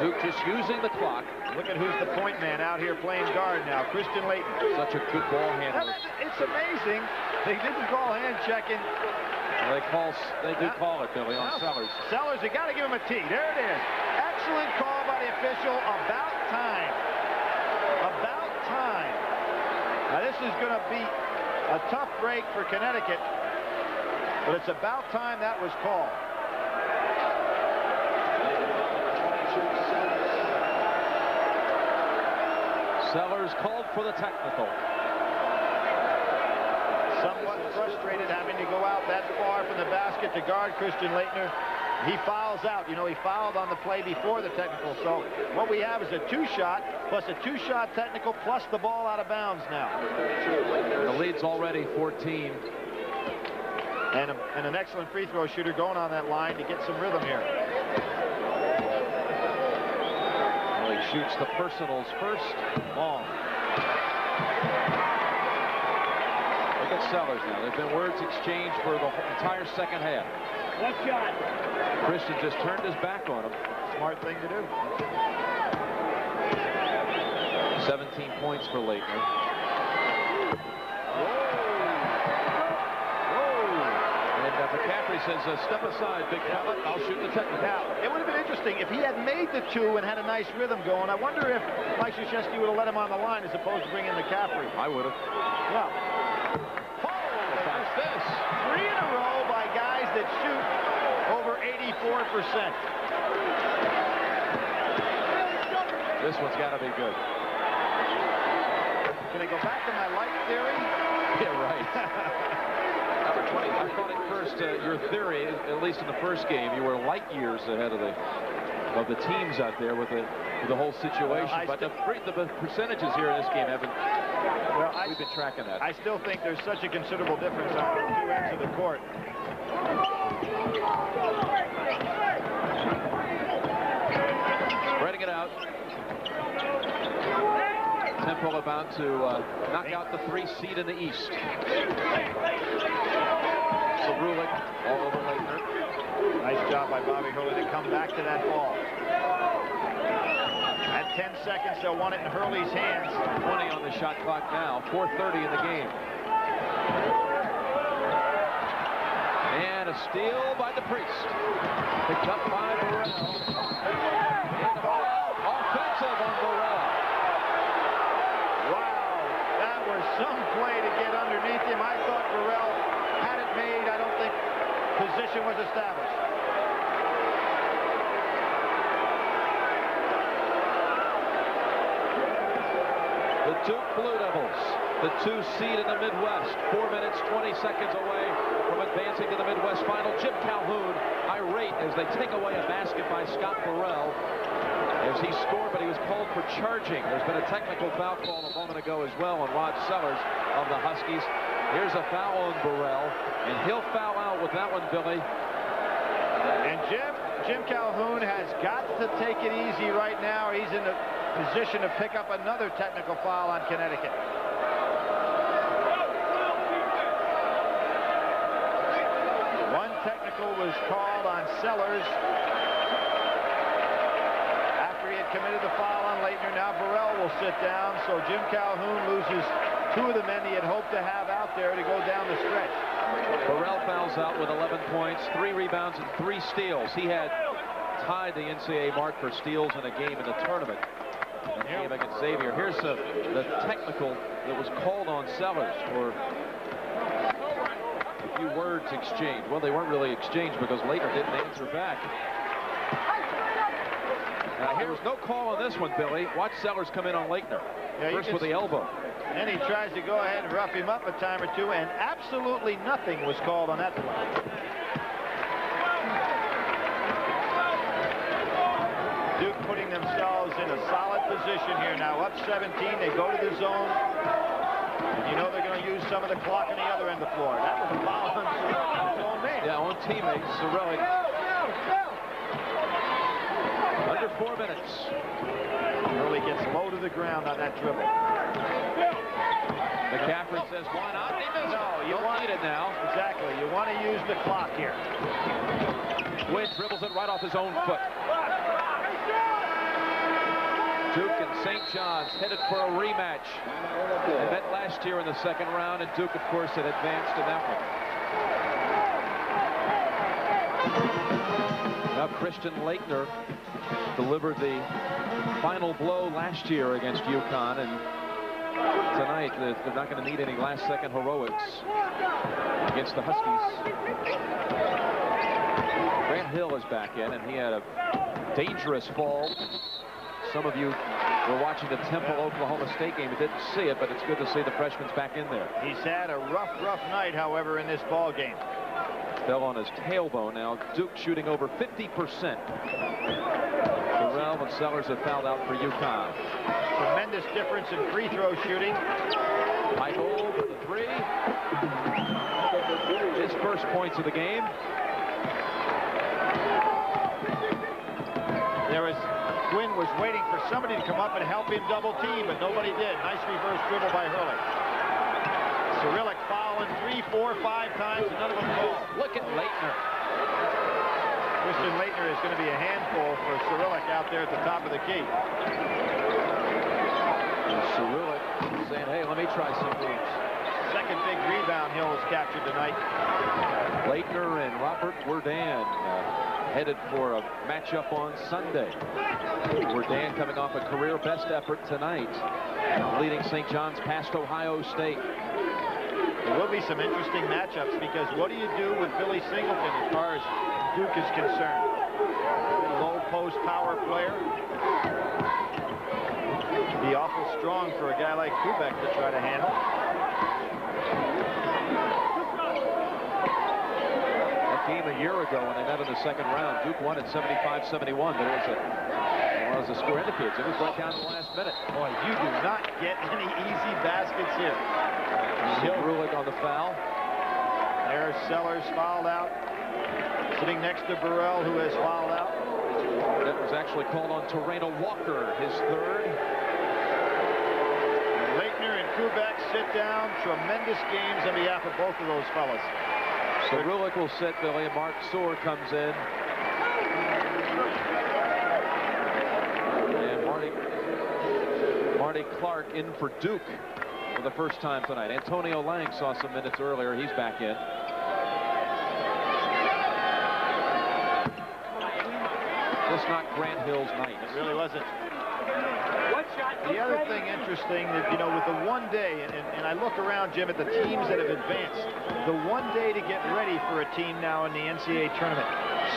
Duke just using the clock. Look at who's the point man out here playing guard now. Christian Leighton. Such a good ball handler. It's amazing. They didn't call hand checking. Well, they do call it, Billy, on Sellers. Sellers, you got to give him a T. There it is. Excellent call by the official. About time. About time. Now, this is going to be a tough break for Connecticut, but it's about time that was called. Sellers called for the technical. Somewhat frustrated having to go out that far from the basket to guard Christian Leitner. He fouls out. You know, he fouled on the play before the technical. So what we have is a 2-shot plus a 2-shot technical plus the ball out of bounds now. The lead's already 14. And an excellent free throw shooter going on that line to get some rhythm here. Well, he shoots the personals first. Long. Look at Sellers now. There's been words exchanged for the entire second half. One shot. Christian just turned his back on him. Smart thing to do. 17 points for Leitner. McCaffrey says, step aside, big fella. I'll shoot the technical. Now, it would have been interesting if he had made the 2 and had a nice rhythm going. I wonder if Mike Krzyzewski would have let him on the line as opposed to bringing McCaffrey. I would have. Yeah. Oh, there's this. 3 in a row by guys that shoot over 84%. This one's got to be good. Can I go back to my light theory? Yeah, right. I thought at first your theory, at least in the first game, you were light years ahead of the teams out there with the whole situation. Well, but the percentages here in this game haven't. Well, we've been tracking that. I still think there's such a considerable difference on the 2 ends of the court. Spreading it out. Temple about to knock out the 3 seed in the East. Rulick all over Leitner. Nice job by Bobby Hurley to come back to that ball. At 10 seconds, they'll want it in Hurley's hands. 20 on the shot clock now. 4:30 in the game. And a steal by the Priest. Picked up by Burrell. Offensive on Burrell. Wow, that was some play to get underneath him. I thought Burrell had it made. I don't think position was established. The Duke Blue Devils, the 2 seed in the Midwest, 4 minutes, 20 seconds away from advancing to the Midwest Final. Jim Calhoun irate as they take away a basket by Scott Burrell as he scored, but he was called for charging. There's been a technical foul call a moment ago as well on Rod Sellers of the Huskies. Here's a foul on Burrell, and he'll foul out with that one, Billy. And Jim Calhoun has got to take it easy right now. He's in the position to pick up another technical foul on Connecticut. One technical was called on Sellers. committed the foul on Leitner. Now Burrell will sit down, so Jim Calhoun loses 2 of the men he had hoped to have out there to go down the stretch. Burrell fouls out with 11 points, 3 rebounds, and 3 steals. He had tied the NCAA mark for steals in a game in the tournament. In the game against Xavier. Here's the technical that was called on Sellers for a few words exchanged. Well, they weren't really exchanged because Leitner didn't answer back. Now, there was no call on this one, Billy. Watch Sellers come in on Leitner. Yeah, first with the elbow. And he tries to go ahead and rough him up a time or two, and absolutely nothing was called on that play. Duke putting themselves in a solid position here now. Up 17, they go to the zone. And you know they're going to use some of the clock on the other end of the floor. That was a foul on his own man. Yeah, on teammate, Sorelli. Under 4 minutes. Hurley gets low to the ground on that dribble. McCaffrey says, why not? No, you don't need it now. Exactly. You want to use the clock here. Wynn dribbles it right off his own foot. Duke and St. John's headed for a rematch. They met last year in the second round, and Duke, of course, had advanced in that one. Now Christian Leitner delivered the final blow last year against UConn, and tonight they're not going to need any last-second heroics against the Huskies. Grant Hill is back in, and he had a dangerous fall. Some of you were watching the Temple-Oklahoma State game and didn't see it, but it's good to see the freshman's back in there. He's had a rough night, however, in this ball game. Fell on his tailbone now. Duke shooting over 50%. Burrell and Sellers have fouled out for UConn. Tremendous difference in free throw shooting. Michael with the 3. His first points of the game. Gwynn was waiting for somebody to come up and help him double team, but nobody did. Nice reverse dribble by Hurley. Cyrillic fouling 3, 4, 5 times, and none of them called. Look at Leitner. Christian Leitner is going to be a handful for Cyrillic out there at the top of the key. And Cyrillic saying, hey, let me try some moves. Second big rebound Hill has captured tonight. Leitner and Robert Werdan headed for a matchup on Sunday. Werdan coming off a career best effort tonight, leading St. John's past Ohio State. There will be some interesting matchups because what do you do with Billy Singleton as far as Duke is concerned? Low post power player. Be awful strong for a guy like Kubek to try to handle. Game a year ago when they met in the second round, Duke won at 75-71. There was a score indicates it was right down to the last minute. Boy, you do not get any easy baskets here. Rulick on the foul. There's Sellers fouled out, sitting next to Burrell, who has fouled out. That was actually called on Terreno Walker, his third. Leitner and Kubek sit down. Tremendous games on behalf of both of those fellas. So Rulick will sit, Billy. Mark Soar comes in. And Marty Clark in for Duke for the first time tonight. Antonio Lang saw some minutes earlier. He's back in. Just not Grant Hill's night. It really wasn't. The other thing interesting that, you know, with the one day, and I look around, Jim, at the teams that have advanced, the one day to get ready for a team now in the NCAA tournament.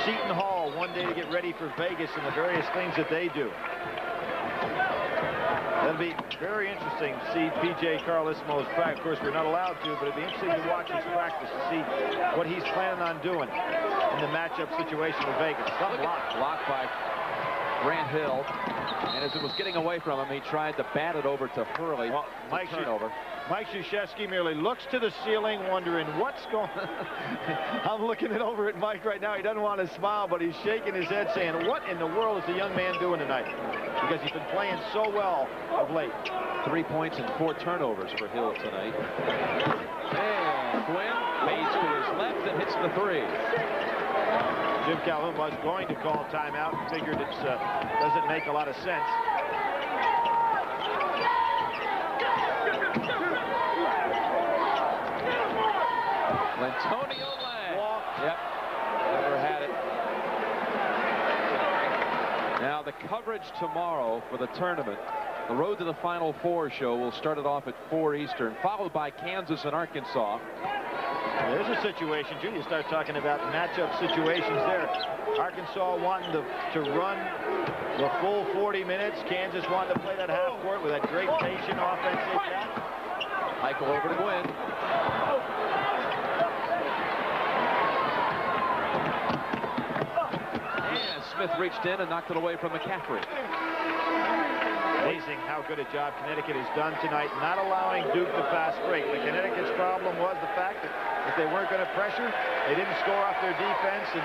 Seton Hall, one day to get ready for Vegas and the various things that they do. It'll be very interesting to see P.J. Carlesimo's practice. Of course, we're not allowed to, but it'll be interesting to watch his practice to see what he's planning on doing in the matchup situation with Vegas. Some blocked by Grant Hill, and as it was getting away from him, he tried to bat it over to Hurley. Well, Mike Krzyzewski merely looks to the ceiling, wondering what's going on. I'm looking it over at Mike right now. He doesn't want to smile, but he's shaking his head, saying, "What in the world is the young man doing tonight?" Because he's been playing so well of late. 3 points and 4 turnovers for Hill tonight. And Gwynn fades to his left and hits the 3. Jim Calhoun was going to call timeout and figured it doesn't make a lot of sense. Antonio Lang. Yep. Never had it. Now the coverage tomorrow for the tournament. The Road to the Final Four show will start it off at 4 Eastern, followed by Kansas and Arkansas. There's a situation, too. You start talking about matchup situations there. Arkansas wanting to run the full 40 minutes. Kansas wanting to play that half court with that great patient offense they've got. Michael over to Gwynn. And Smith reached in and knocked it away from McCaffrey. Amazing how good a job Connecticut has done tonight, not allowing Duke to fast break. But Connecticut's problem was the fact that if they weren't going to pressure, they didn't score off their defense, and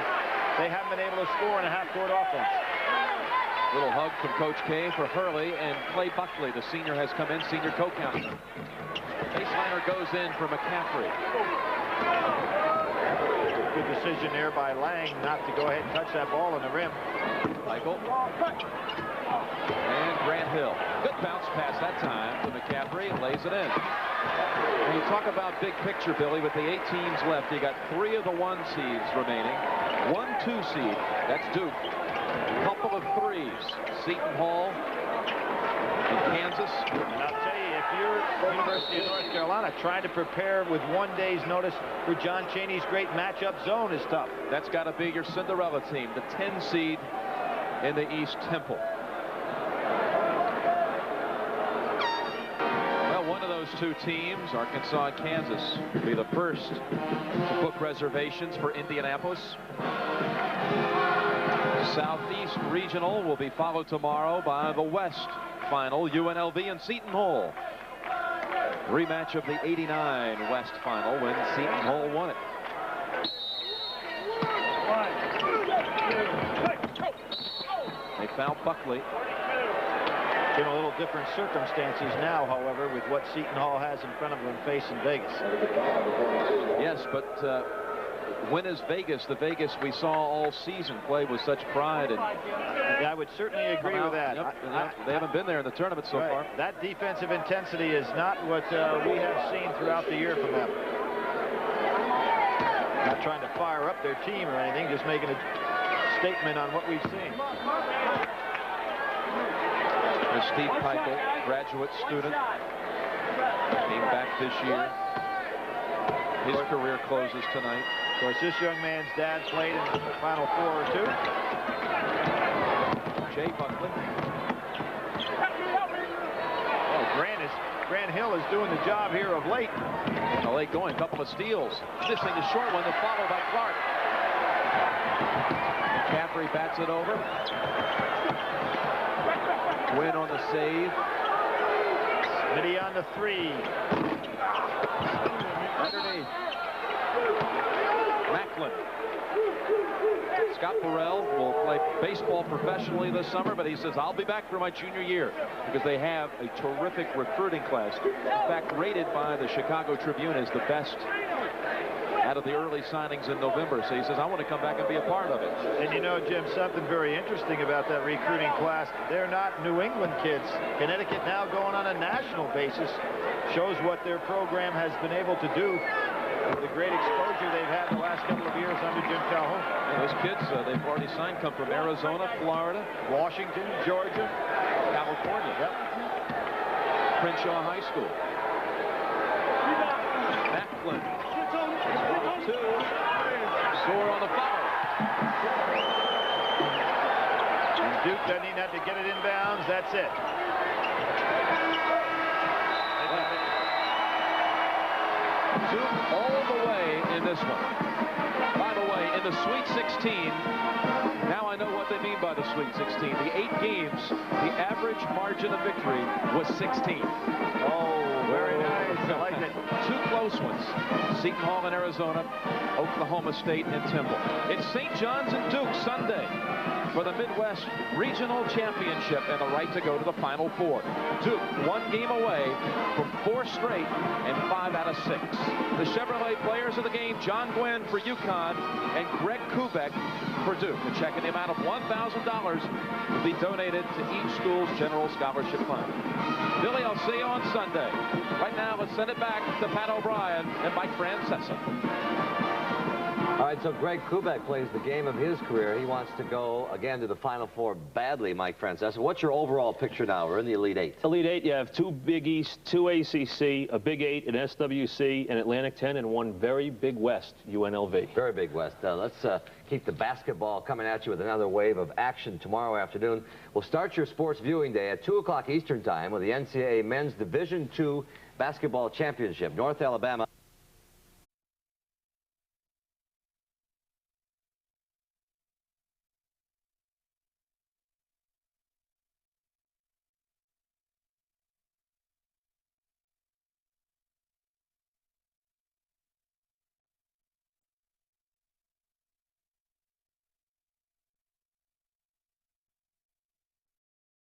they haven't been able to score in a half-court offense. Little hug from Coach K for Hurley, and Clay Buckley, the senior, has come in, senior co-counter. Baseliner goes in for McCaffrey. Good decision there by Lang not to go ahead and touch that ball on the rim. Michael. And Grant Hill. Good bounce pass that time to McCaffrey, and lays it in. And you talk about big picture, Billy, with the 8 teams left, you got 3 of the 1 seeds remaining. 1 2 seed, that's Duke. A couple of 3s. Seton Hall and Kansas. And I'll tell you, if you're University of North Carolina, trying to prepare with 1 day's notice for John Chaney's great matchup zone is tough. That's got to be your Cinderella team, the 10 seed in the East, Temple. Well, one of those 2 teams, Arkansas and Kansas, will be the first to book reservations for Indianapolis. Southeast Regional will be followed tomorrow by the West Final, UNLV and Seton Hall. Rematch of the '89 West Final when Seton Hall won it. They foul Buckley. In a little different circumstances now, however, with what Seton Hall has in front of them facing Vegas. Yes, but when is Vegas the Vegas we saw all season play with such pride? And I would certainly agree with that. Yep, they haven't been there in the tournament so far. That defensive intensity is not what we have seen throughout the year from them. Not trying to fire up their team or anything, just making a statement on what we've seen. Steve Peichel, graduate student, came back this year. His career closes tonight. Of course, this young man's dad played in the Final Four or 2. Jay Buckley. Oh, Grant Hill is doing the job here of late. Late going, couple of steals. Missing the short one, then followed by Clark. McCaffrey bats it over. Win on the save. Smitty on the 3. Underneath. Macklin. Scott Burrell will play baseball professionally this summer, but he says, I'll be back for my junior year because they have a terrific recruiting class. In fact, rated by the Chicago Tribune as the best out of the early signings in November. So he says, I want to come back and be a part of it. And you know, Jim, something very interesting about that recruiting class, they're not New England kids. Connecticut now going on a national basis shows what their program has been able to do with the great exposure they've had the last couple of years under Jim Calhoun. And those kids they've already signed come from Arizona, Florida, Washington, Georgia, California. Yep. Crenshaw High School. Macklin. 2. Score on the foul. And Duke doesn't even have to get it inbounds. That's it. Duke all the way in this one. By the way, in the Sweet 16, now I know what they mean by the Sweet 16. The 8 games, the average margin of victory was 16. Oh, very nice. I like it. Two close ones. Seton Hall in Arizona, Oklahoma State and Temple. It's St. John's and Duke Sunday for the Midwest Regional Championship and the right to go to the Final Four. Duke 1 game away from 4 straight and 5 out of 6. The Chevrolet players of the game, John Gwynn for UConn and Greg Kubek for Duke. The check in the amount of $1,000 will be donated to each school's general scholarship fund. Billy, I'll see you on Sunday. Right now, let's send it back to Pat O'Brien and Mike Francesa. All right, so Greg Kubek plays the game of his career. He wants to go, again, to the Final Four badly, Mike Francesa. What's your overall picture now? We're in the Elite Eight. Elite Eight, you have 2 Big East, 2 ACC, a Big 8, an SWC, an Atlantic 10, and 1 very big West, UNLV. Very big West. Let's keep the basketball coming at you with another wave of action tomorrow afternoon. We'll start your sports viewing day at 2 o'clock Eastern Time with the NCAA Men's Division II Basketball Championship. North Alabama